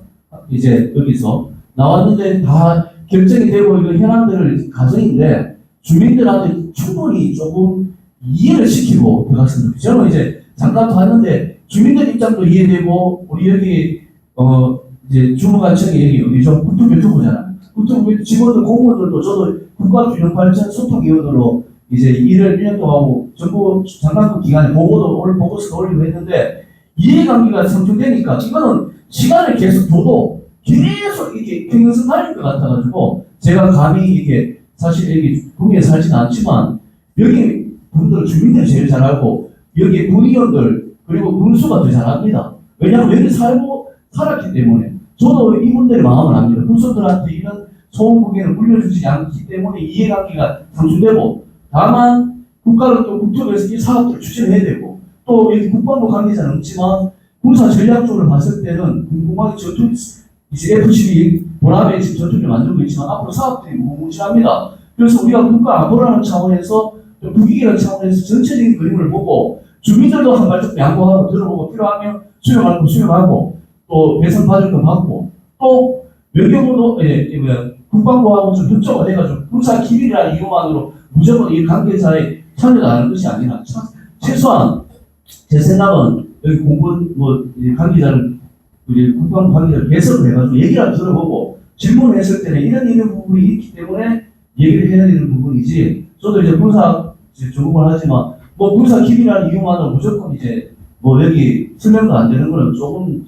Speaker 9: 이제 여기서 나왔는데 다 결정이 되고 이런 현안들을 가정인데 주민들한테 충분히 조금 이해를 시키고 들어갔으면 좋겠어요. 저는 이제 잠깐 봤는데 주민들 입장도 이해되고 우리 여기 이제 주무관청이 여기 우리 좀 국토교통부잖아. 국토부 직원들 공무원들도 저도 국가균형발전 소통위원으로 이제 일을 1년 동안 하고 정부 장관급 기간에 보고서도 올리고 했는데 이해관계가 형성되니까 이거는 시간을 계속 둬도 계속 이렇게 평행선 달릴 것 같아가지고 제가 감히 이게 사실 여기 구미에 살지는 않지만 여기 분들 주민들 제일 잘하고 여기 군의원들 그리고 군수가 더 잘합니다. 왜냐하면 여기 살았기 때문에 저도 이분들의 마음을 압니다. 군수들한테 이런 소음 무게를 물려주지 않기 때문에 이해관계가 상충되고 다만 국가는 또 국토부에서 이 사업들을 추진해야 되고 또 여기 국방부 관계자는 없지만 군사 전략적으로 봤을 때는 궁금하게 전투 이제 F-12 보람에 지금 전투기를 만들고 있지만 앞으로 사업들이 무궁무진합니다. 그래서 우리가 국가 안보라는 차원에서 또 국익이라는 차원에서 전체적인 그림을 보고 주민들도 한 발짝 양보하고 들어보고 필요하면 수용하고 또 배상 받을 거 받고 또 외교부도 국방부하고 좀 협조가 돼가지고 군사 기밀이라는 이유만으로 무조건 이 관계자의 참여가 하는 것이 아니라 최소한 제 생각은 여기 공군 관계자를 우리 국방부 관계자를 배석을 해가지고 얘기를 들어보고 질문을 했을 때는 이런 부분이 있기 때문에 얘기를 해야 되는 부분이지. 저도 이제 군사 전공을 하지만 군사 기밀이라는 이유만으로 무조건 이제 여기 설명도 안 되는 거는 조금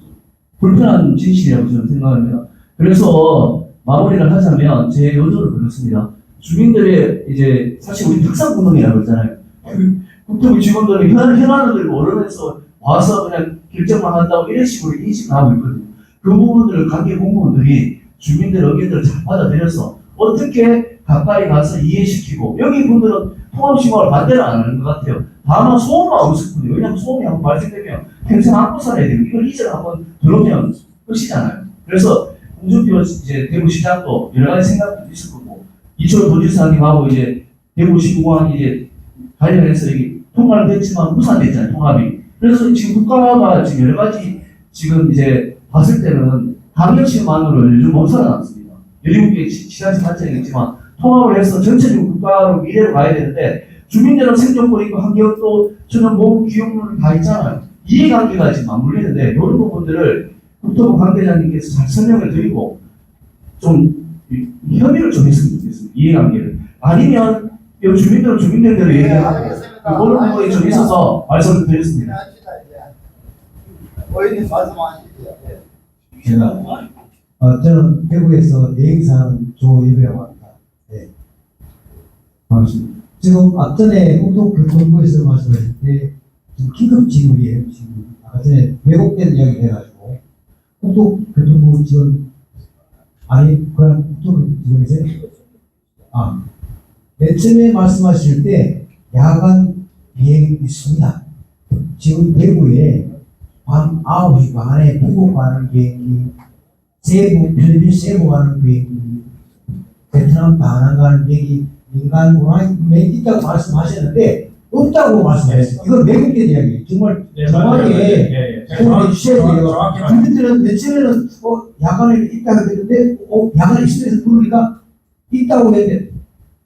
Speaker 9: 불편한 진실이라고 저는 생각합니다. 그래서 마무리를 하자면 제 의도를 그렇습니다. 주민들의 이제 사실 우리 특산구동이라고 했잖아요. 국토부 직원들은 현안을 모르면서 와서 그냥 결정만 한다고 이런 식으로 인식을 하고 있거든요. 그 부분들을 관계 공무원들이 주민들 의견들을 잘 받아들여서 어떻게 가까이 가서 이해시키고 여기 분들은 통합신고를 반대를 안 하는 것 같아요. 다만 소음만 없을 뿐이에요. 왜냐하면 소음이 한번 발생되면 평생 안고 살아야 돼요. 이걸 이전에 한번 들어오면 끝이잖아요. 그래서 홍준표 이제 대구시장도 여러 가지 생각도 있을 거고 이철 도지사님하고 이제 대구시공항 이제 관련해서 여기 통과를 됐지만 무산됐잖아요. 통합이. 그래서 지금 국가가 지금 여러 가지 지금 이제 봤을 때는 강력시만으로 요즘 못 살아남습니다. 17개 시간제 발전이겠지만 통합을 해서 전체적으로 국가로 미래로 가야 되는데 주민들은 생존권 있고 환경도 저는 모든 기업물을 다 있잖아요. 이해관계가 지금 맞물리는데 이런 부분들을 국토부 관계자님께서 잘 설명을 드리고 좀 협의를 좀 했으면 좋겠습니다. 이해관계를. 아니면 이 주민들은 주민들대로 얘기하고 그런 부분이 좀 있어서 말씀을 드렸습니다.
Speaker 1: 의원님 말씀하시죠.
Speaker 10: 제가 저는 대구에서 대행사하는 조예배라고 합니다. 네. 반갑습니다. 지금 앞전에 국토교통부에서 말씀하실 때 지금 긴급 지급이에요. 지금 아까 전에 왜곡된 이야기를 해가지고 국토교통부 지원 아니 그냥 국토부 지원이세요? 맨 처음에 말씀하실 때 야간 비행이 있습니다. 지금 대구에 밤 9시 반에 미국 가는 비행기, 필리핀 세부 가는 비행기, 베트남 다낭 가는 비행기, 민간 운항에 있다고 말씀하셨는데 없다고 말씀하셨어요. 이건 외국계 이야기. 정말 정확하게 소개해 주셔야 돼요. 주민들은 며칠에는 야간에 있다고 했는데 야간에 있으면서 부르니까 있다고 했는데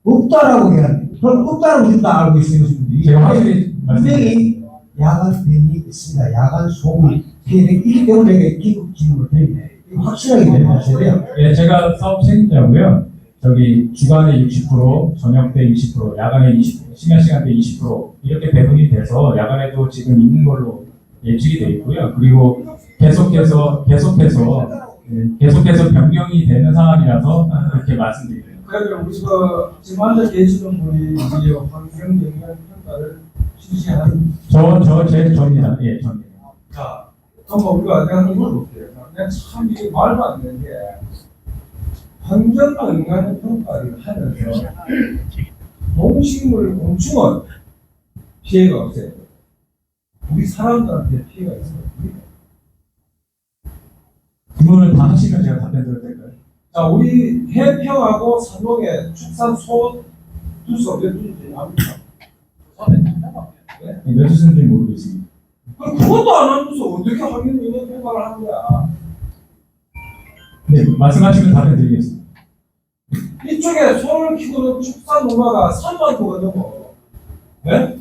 Speaker 10: 없다라고 얘기하는데 그럼 없다라고 지금 다 알고 있어요. 분명히 야간 비행이 있습니다. 야간 소음이 피해되기 때문에 긴급 지원을 드립니다. 확실하게 내려가셔야 돼요.
Speaker 4: 예, 제가 사업 책임자고요. 저기 주간에 60%, 저녁 때 20%, 야간에 20%, 심야 시간 때 20% 이렇게 배분이 돼서 야간에도 지금 있는 걸로 예측이 돼 있고요. 그리고 계속해서 변경이 되는 상황이라서 그렇게 말씀드리고요.
Speaker 5: 그러면 우리가 지금 앉아 계시는 분이 이제 환경 영향 평가를 실시하는
Speaker 4: 제 전입니다. 예, 전.
Speaker 5: 자, 그럼 우리가 내가 한번 물어볼게요. 내가 참 이게 말도 안 되는 게 환경 영향 평가를 하면서 동식물 곤충은 피해가 없어요. 우리 사람들한테 피해가 있어요.
Speaker 4: 질문을 다 하시면 제가 답변 드려도 될까요?
Speaker 5: 자, 우리 해평하고 산동에 축산 소 두수 몇 주인지 압니까?
Speaker 4: 몇 주인지 모르고 있습니다.
Speaker 5: 그럼 그것도 안 하면서 어떻게 환경 영향 평가를 하는 거야?
Speaker 4: 네, 말씀하시면 답변 드리겠습니다.
Speaker 5: 이쪽에 소를 키우는 축산 농가가 3만 to가 넘어. 네?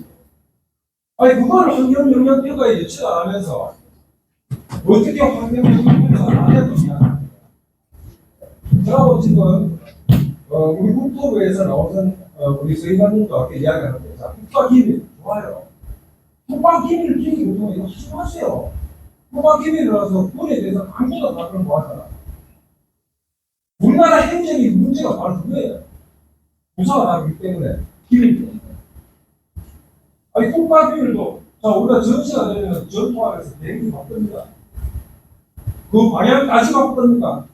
Speaker 5: 아니, 그걸 환경 영향 평가에 예측 안 하면서 어떻게 환경 영향 평가를 안 해야 되냐? 저하고 지금 우리 국토부에서 나오는 우리 서희관님도 아까 이야기하는데 자, 국가기밀 좋아요. 국가기밀 기획 보통 이거 하지 마세요. 국가기밀을 나서 그거에 대해서 아무나 다 그런 거 하잖아. 우리나라 행정이 문제가 바로 그거예요. 부서가 나기 때문에 기밀. 아니 국가기밀도 자 우리가 전시가 되면 전투하면서 비행기 바꿉니다. 그 방향까지 바꿉니까?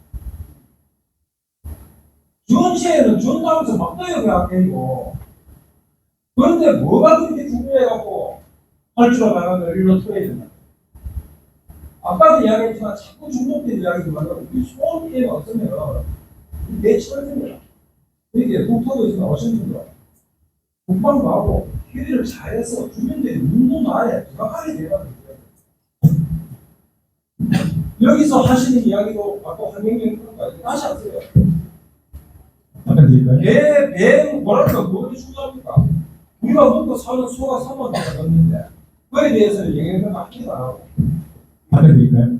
Speaker 5: 전시에는 전투하면서 막 떠요 계약이고. 그런데 뭐가 그렇게 중요해갖고 활주로 나가면 일로 틀어야 된다. 아까도 이야기했지만 자꾸 중독된 이야기도 말하고 이 소음 피해가 없으면 내치워집니다. 이게 국토부에서 나오신 분들 국방도 하고 협의를 잘해서 주민들이 문도 안에 정확하게 대답을 해요. 여기서 하시는 이야기도 아까 환경영향까지 다시 하세요.
Speaker 4: 답변 드릴까요?
Speaker 5: 배 뭐랄까 그게 중요합니까? 우리가 먹고 사는 소가 3만 to가 넘는데 그에 대해서는 영향평가 하기도 안 하고.
Speaker 4: 답변 드릴까요?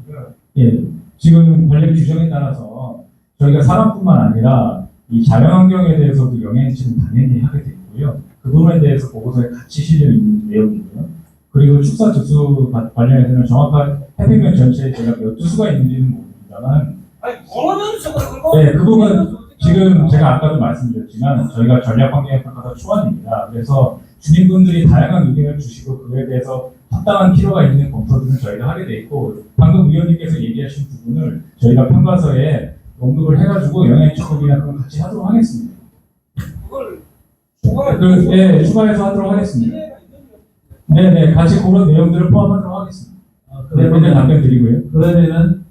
Speaker 4: 예, 지금 관련 규정에 따라서 저희가 사람뿐만 아니라 이 자연환경에 대해서도 영향치는 당연히 하게 되고요. 그 부분에 대해서 보고서에 같이 실려 있는 내용이고요. 그리고 축사 주수 관련해서는 정확한 해평면 전체에 제가 몇 주수가 있는지는 모릅니다만,
Speaker 5: 아니 그러면서 그거
Speaker 4: 네, 그 부분 지금 제가 아까도 말씀드렸지만 저희가 전략환경평가사 초안입니다. 그래서 주민분들이 다양한 의견을 주시고 그에 대해서 합당한 필요가 있는 검토들은 저희가 하게 돼 있고 방금 의원님께서 얘기하신 부분을 저희가 평가서에 언급을 해가지고 영향 추적이나 그런 같이 하도록 하겠습니다.
Speaker 5: 그걸
Speaker 4: 네, 추가해서 하도록 하겠습니다. 네, 같이 그런 내용들을 포함하도록 하겠습니다. 네, 먼저 답변 드리고요.
Speaker 3: 그러면은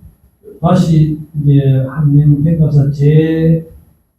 Speaker 3: 다시 이제 한민평가사 제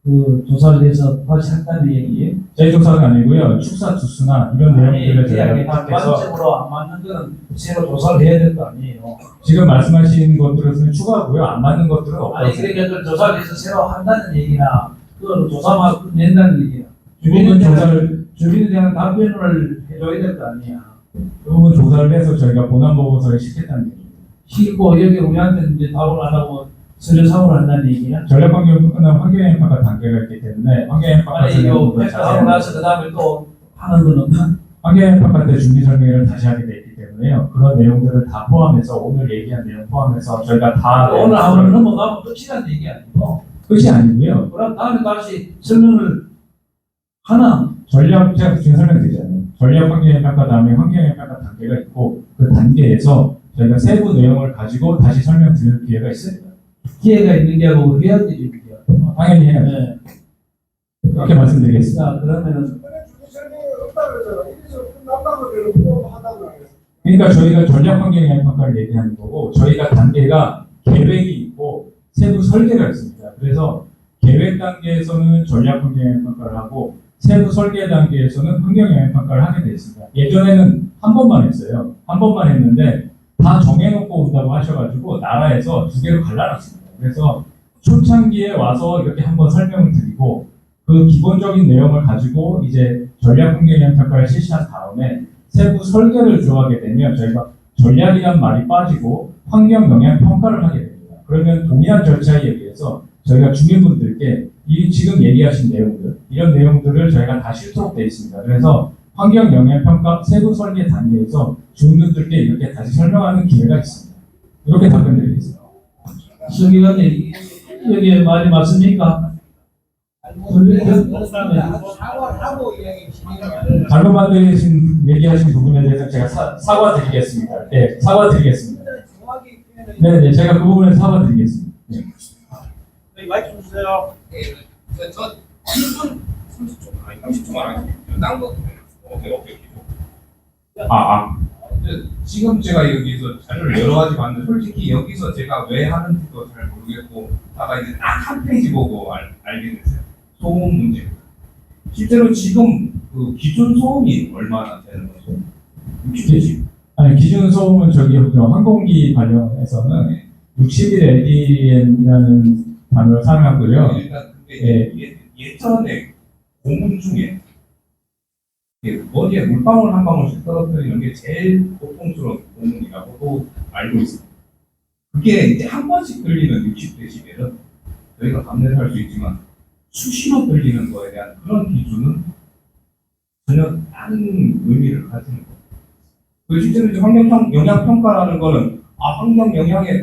Speaker 3: 그 조사를 해서 다시 한다는 얘기예요?
Speaker 4: 재조사가 아니고요. 축사 투수나 이런 내용들을 저희가
Speaker 3: 그냥
Speaker 4: 파악해서
Speaker 3: 관점으로 안 맞는 거는 새로 조사를 해야 될 거 아니에요.
Speaker 4: 지금 말씀하신 것들은 추가고요. 안 맞는 것들은
Speaker 3: 아니
Speaker 4: 없다고
Speaker 3: 그러니까 그 조사를 해서 새로 한다는 얘기나 그거는 조사만 낸다는 얘기야.
Speaker 4: 주민은 조사를
Speaker 3: 주민에 대한 답변을 해줘야 될 거 아니야.
Speaker 4: 그 부분 조사를 해서 저희가 본안 보고서에 시켰다는 얘기입니다.
Speaker 3: 싫고 여기 우리한테 이제 답을 안 하고 서류상으로 한다는 얘기야.
Speaker 4: 전략환경 끝나면 환경행파가 단계가 있기 때문에 환경행파
Speaker 3: 아니
Speaker 4: 같은
Speaker 3: 이거
Speaker 4: 경우는
Speaker 3: 팩트하고 나서 그 다음에 또 하는 건 없나?
Speaker 4: 환경행파 같은 준비 설명회를 다시 하게 돼 있기 때문에요. 그런 내용들을 다 포함해서 오늘 얘기한 내용 포함해서 저희가 다
Speaker 3: 오늘 하면 넘어가면 끝이라는 얘기 아니고
Speaker 4: 끝이 아니고요.
Speaker 3: 그럼 다음에 다시 설명을 하나
Speaker 4: 전략 제가 지금 설명드리잖아요. 전략 환경행파 다음에 환경행파 단계가 있고 그 단계에서 저희가 세부 내용을 가지고 다시 설명드릴 기회가 있습니다.
Speaker 3: 기회가 있는 게 아니고 해야 되는 얘기야.
Speaker 4: 당연히 해야죠.
Speaker 3: 네.
Speaker 4: 이렇게 말씀드리겠습니다.
Speaker 3: 자 그러면은
Speaker 1: 이번에 주민 설명이 없다고 그러잖아. 이래서 끝난다고 그러고 한다고 그랬어.
Speaker 4: 그러니까 저희가 전략 환경행파를 얘기하는 거고 저희가 단계가 계획이 있고 세부 설계가 있습니다. 그래서 계획 단계에서는 전략 환경행파를 하고 세부 설계 단계에서는 환경영향평가를 하게 돼 있습니다. 예전에는 한 번만 했어요. 한 번만 했는데 다 정해놓고 온다고 하셔가지고 나라에서 두 개로 갈라놨습니다. 그래서 초창기에 와서 이렇게 한번 설명을 드리고 그 기본적인 내용을 가지고 이제 전략 환경영향평가를 실시한 다음에 세부 설계를 들어가게 되면 저희가 전략이란 말이 빠지고 환경영향평가를 하게 됩니다. 그러면 동일한 절차에 의해서 저희가 주민분들께 이 지금 얘기하신 내용들 이런 내용들을 저희가 다 실도록 되어 있습니다. 그래서 환경 영향 평가 세부 설계 단계에서 주민분들께 이렇게 다시 설명하는 기회가 있습니다. 이렇게 답변드리겠습니다.
Speaker 3: 수 의원님 여기 말이 맞습니까?
Speaker 1: 사과를 하고 이야기
Speaker 4: 잘못 만드신 얘기하신 부분에 대해서 제가 사과드리겠습니다. 네, 사과드리겠습니다.
Speaker 1: 정확히 표현을
Speaker 4: 네, 제가 그 부분에 사과드리겠습니다. 네.
Speaker 2: 네, 마이크 좀 주세요.
Speaker 11: 저 1분 30초 아니 30초만 하겠습니다. 딴거 오케이. 지금 제가 여기서 자료를 여러 가지 봤는데 솔직히 여기서 제가 왜 하는지도 잘 모르겠고 아까 이제 딱 한 페이지 보고 알게 됐어요. 소음 문제. 실제로 지금 그 기준 소음이 얼마나 되는 거죠? 60대
Speaker 4: 아니 기준 소음은 저기 항공기 관련해서는 60일 LDN이라는 단어를 사용하고요.
Speaker 11: 일단 근데 예전에 고문 중에 머리에 물방울 한 방울씩 떨어뜨리는 게 제일 고통스러운 고문이라고도 알고 있습니다. 그게 이제 한 번씩 들리는 60데시벨은 저희가 감내할 수 있지만 수시로 들리는 거에 대한 그런 기준은 전혀 다른 의미를 가지는 거예요. 그 실제로 이제 환경 영향 평가라는 거는 환경 영향에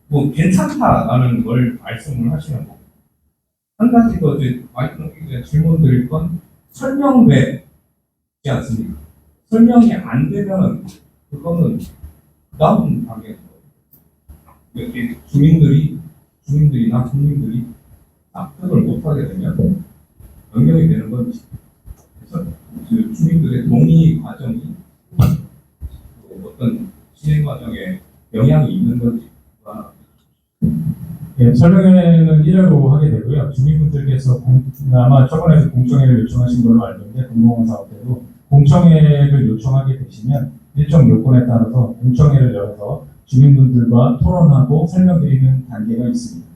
Speaker 11: 뭐 괜찮다라는 걸 말씀을 하시는 거고 한 가지 더 이제 마이크로 질문 드릴 건 설명되지 않습니까? 설명이 안 되면은 그거는 다음 단계에서 이렇게 주민들이나 국민들이 납득을 못하게 되면 변경이 되는 건지 그래서 그 주민들의 동의 과정이 어떤 진행 과정에 영향이 있는 건지
Speaker 4: 예, 설명회는 1회로 하게 되고요. 주민분들께서 아마 저번에 공청회를 요청하신 걸로 알고 있는데 공공원 사업 때도 공청회를 요청하게 되시면 일정 요건에 따라서 공청회를 열어서 주민분들과 토론하고 설명드리는 단계가 있습니다.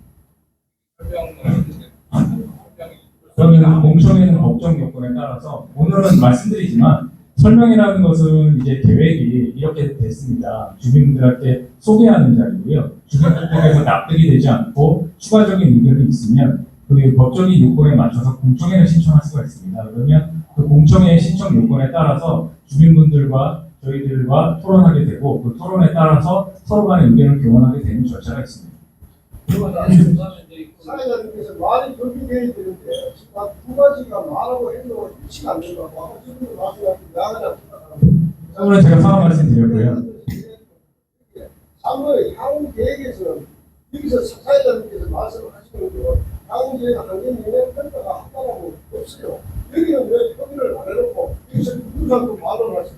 Speaker 4: 그러면 공청회는 법정 요건에 따라서 오늘은 말씀드리지만 설명이라는 것은 이제 계획이 이렇게 됐습니다. 주민들한테 소개하는 자리고요. 주민들께서 납득이 되지 않고 추가적인 의견이 있으면 그 법적인 요건에 맞춰서 공청회를 신청할 수가 있습니다. 그러면 그 공청회 신청 요건에 따라서 주민분들과 저희들과 토론하게 되고 그 토론에 따라서 서로 간의 의견을 교환하게 되는 절차가 있습니다.
Speaker 1: 사회자님께서 말이 정리되어야 되는데 지금 두 가지가 말하고 행동을 일치가 안 된다고 아까 지금 말씀하신 야가자
Speaker 4: 오늘 제가 상황 말씀드렸고요.
Speaker 1: 3월 향후 계획에서 여기서 사회자님께서 말씀하시는 거 향후 계획 환경 영향 평가가 한다고 없어요. 여기는 왜 표기를 안 해놓고 여기서 부산도 말을 하시고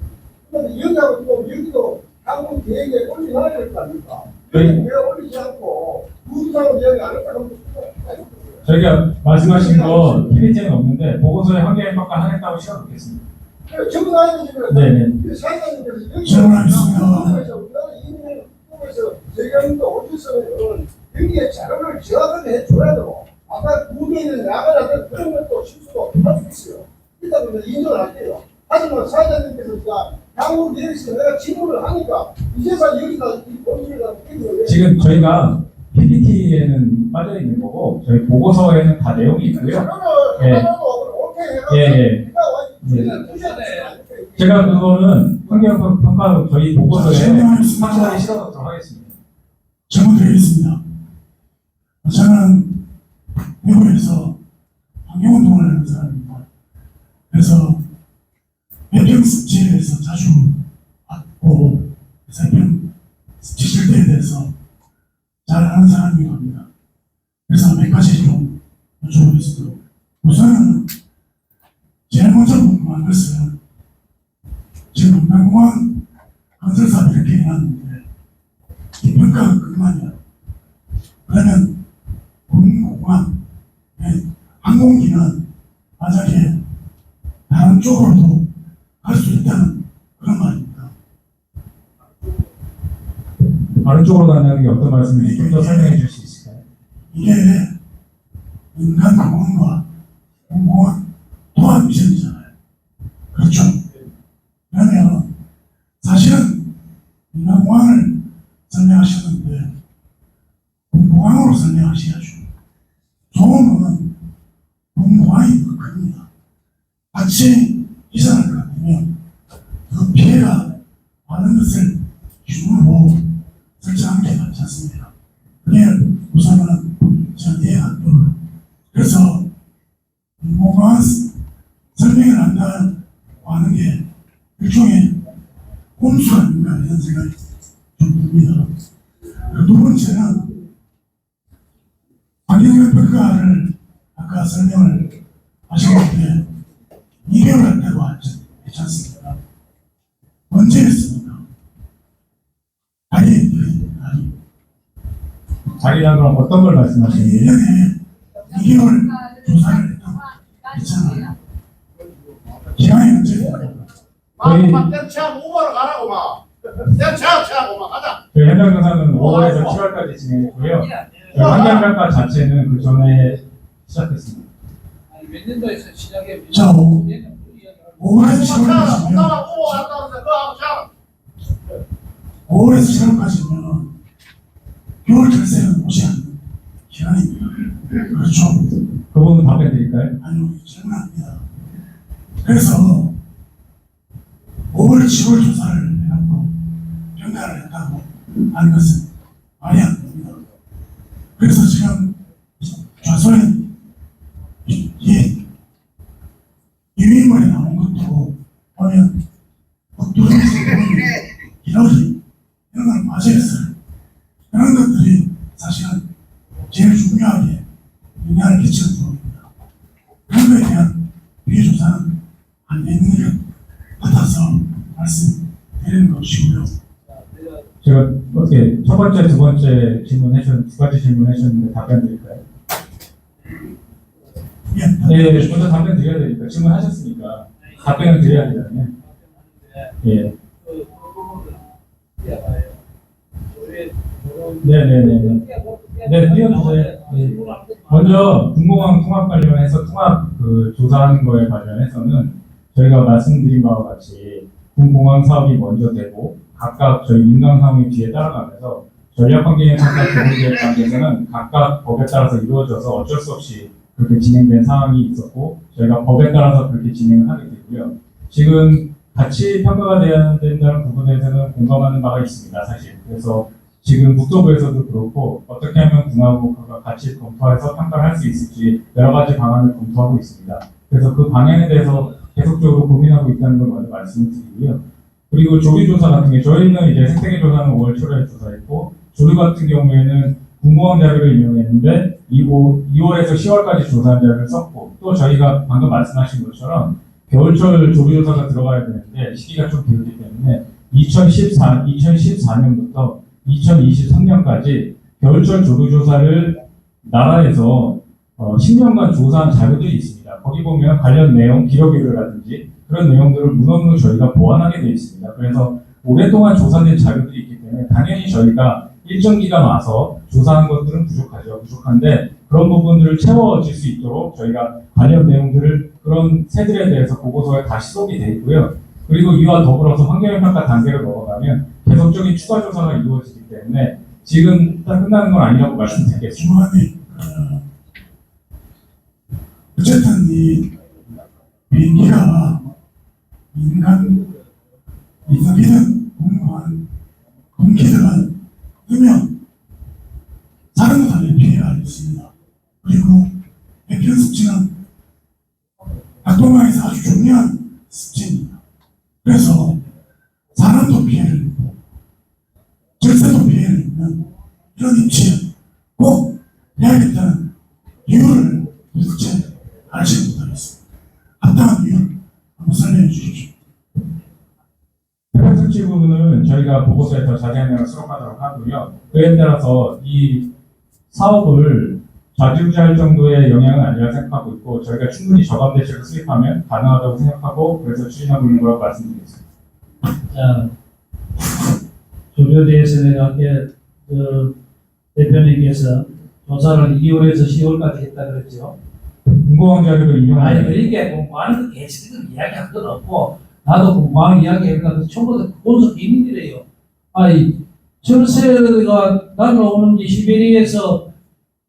Speaker 1: 그런데 여기하고 또 여기도 향후 계획에 올려놔야 될 거 아닙니까? 왜 올리지 않고 부산을 이야기 안 했다고 하면
Speaker 4: 저희가 말씀하신 거 PPT는 없는데 보고서에 환경평가 하겠다고 실어놓겠습니다.
Speaker 1: 전부 다 있는
Speaker 4: 네네.
Speaker 1: 사회자님께서
Speaker 10: 질문하겠습니다.
Speaker 1: 이민을 통해서 저희가 어디서는 여기에 자료를 정확하게 해줘야 되고 아까 무기는 나가라든 그런 것도 실수도 할 수 있어요. 이따 보면 인정을 할게요. 하지만 사회자님께서 양으로 내리시면 내가 질문을 하니까 이제서 여기다 이 본질에다
Speaker 4: 지금 저희가 PPT에는 빠져 있는 거고 저희 보고서에는 다 내용이 있고요. 예. 제가 그거는 환경평가 저희 보고서에 상세하게 실어놓도록 하겠습니다.
Speaker 10: 질문드리겠습니다. 저는 미국에서 환경운동을 하는 사람입니다. 그래서 해평지에서 자주 왔고 해평 지질대에 대해서 잘 아는 사람이 겁니다. 그래서 몇 가지 좀 여쭤보겠습니다. 우선은 제일 먼저 궁금한 것은 지금 문명공항 건설 사업 이렇게 해놨는데 이 평가가 그만이야. 그러면 공항 항공기는 만약에 다른 쪽으로도 갈 수 있다는 그런 말입니다.
Speaker 4: 다른 쪽으로 간다는 게 어떤 말씀인지 좀 더 설명해 주실 수 있을까요?
Speaker 10: 이게 인간 공항과 공항 도합 미션이잖아요. 그렇죠? 그러면 사실은 인간 공항을 설명하셨는데 공항으로 설명하셔야죠. 소음은 공항이 더 큽니다. 같이 이전할 것 같으면 그 피해가 많은 것을 기준으로 설정한 게 맞지 않습니까? 그게 우선은 전 이해가 안 되고 그래서 공항 설명을 한다고 하는 게 일종의 꼼수 아닌가 이런 생각이 좀 듭니다. 두 번째는 환경평가를 아까 설명을 하셨는데 2개월 한다고 했지 않습니까? 언제 했습니까?
Speaker 4: 자기랑 그럼 어떤 걸 말씀하시는 거예요?
Speaker 10: 1년에 2개월 조사를 했다고 했잖아요. 기간이 언제예요?
Speaker 7: 막 떼차 오버로 가라고 막. 떼차 막 가자.
Speaker 4: 저희 현장 조사는 5월에서 7월까지 진행했고요. 저희 환경평가 자체는 그 전에 시작했습니다.
Speaker 2: 아니 몇 년도에서 시작해?
Speaker 10: 자, 5월에서
Speaker 7: 차
Speaker 10: 7월까지면
Speaker 7: 오다가 오버 갔다 오면서 그거 하고 차.
Speaker 10: 5월에서 7월까지면 겨울 결세는 오지 않는 기간입니다. 그렇죠?
Speaker 4: 그 부분 답변 드릴까요?
Speaker 10: 아니요, 질문합니다. 그래서 5월, 7월 조사를 해놓고 평가를 했다고 하는 것은 말이 안 됩니다. 그래서 지금 좌소에 유인물에 나온 것도 보면 북두에서 기러기 이런 걸 맞이했어요. 그런 것들이 사실은 제일 중요하게 영향을 끼치는 부분입니다. 그런 거에 대한 비교 조사는 안 되는 것 같아서 말씀드리는 것이고요.
Speaker 4: 제가 어떻게 첫 번째, 두 번째 두 가지 질문하셨는데 답변 드릴까요? 네, 먼저 답변 드려야 되니까 질문하셨으니까 답변을 드려야 되잖아요. 예. 네네네. 네, 띄워주세요. 네. 먼저 군공항 통합 관련해서 통합 조사하는 거에 관련해서는 저희가 말씀드린 바와 같이 군공항 사업이 먼저 되고 각각 저희 민간 사업이 뒤에 따라가면서 전략환경의 평가 기본계획 관계에서는 각각 법에 따라서 이루어져서 어쩔 수 없이 그렇게 진행된 상황이 있었고 저희가 법에 따라서 그렇게 진행을 하게 되고요. 지금 같이 평가가 돼야 된다는 부분에서는 공감하는 바가 있습니다, 사실. 그래서 지금 국토부에서도 그렇고 어떻게 하면 군하고가 같이 검토해서 평가를 할 수 있을지 여러 가지 방안을 검토하고 있습니다. 그래서 그 방향에 대해서 계속적으로 고민하고 있다는 걸 먼저 말씀을 드리고요. 그리고 조류조사 같은 게 저희는 이제 생태계 조사는 5월 7월에 조사했고 조류 같은 경우에는 군공항 자료를 이용했는데 2월에서 10월까지 조사한 자료를 썼고 또 저희가 방금 말씀하신 것처럼 겨울철 조류조사가 들어가야 되는데 시기가 좀 길기 때문에 2014년부터 2023년까지 겨울철 조류조사를 나라에서 10년간 조사한 자료들이 있습니다. 거기 보면 관련 내용, 기록이라든지 그런 내용들을 문헌으로 저희가 보완하게 되어 있습니다. 그래서 오랫동안 조사된 자료들이 있기 때문에 당연히 저희가 일정 기간 와서 조사한 것들은 부족하죠. 부족한데 그런 부분들을 채워질 수 있도록 저희가 관련 내용들을 그런 새들에 대해서 보고서에 다 시록이 되어 있고요. 그리고 이와 더불어서 환경영향가 단계로 넘어가면 계속적인 추가 조사가 이루어지기 때문에 지금 일단 끝나는 건 아니라고 말씀드리겠습니다.
Speaker 7: 주무관님, 어쨌든 이 비행기가 인간이든 공무원, 공기들은 그러면 다른 것들이 피해가 있습니다. 그리고 해변 습지는 낙동강에서 아주 중요한 습지입니다. 그래서 사람도 피해를 입고 절세도 피해를 입는 이런 위치에 꼭 해야겠다는 이유를 도대체 알지 못하겠습니다. 합당한 이유를 한번 설명해 주십시오.
Speaker 4: 해변 수치 부분은 저희가 보고서에 더 자세한 내용을 수록하도록 하고요. 그에 따라서 이 사업을 좌지우지할 정도의 영향은 아니라 생각하고 있고 저희가 충분히 저감 대책을 수립하면 가능하다고 생각하고 그래서 추진하고 있는 거라고 말씀드리겠습니다.
Speaker 3: 자, 조류에 대해서 내가 아까 대표님께서 조사를 2월에서 10월까지 했다 그랬죠.
Speaker 4: 공고한 자료를
Speaker 3: 아니
Speaker 4: 인용하는
Speaker 3: 그러니까 공부하는 거 개체들 이야기할 건 없고 나도 공부하는 이야기 해보니까 처음부터 본서 비밀이래요. 아니 철새가 날아오는 게 시베리아에서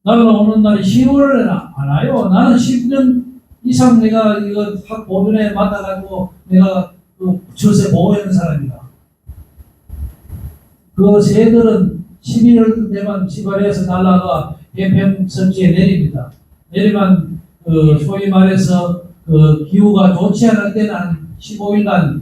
Speaker 3: 날아오는 날이 10월에 안 와요. 나는 10년 이상 내가 이거 학 보존에 맡아가지고 내가 그 철새 보호하는 사람이다. 그 새들은 11월 때만 시베리아에서 날아가 해평 섭지에 내립니다. 내리면 소위 말해서 기후가 좋지 않을 때는 한 15일간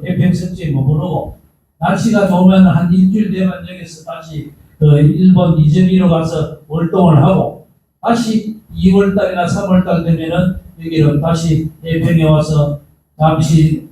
Speaker 3: 해평 섭지에 머무르고 날씨가 좋으면 한 일주일 되면 여기서 다시 일본 이즈미로 가서 월동을 하고 다시 2월달이나 3월달 되면은 여기로 다시 해평에 와서 잠시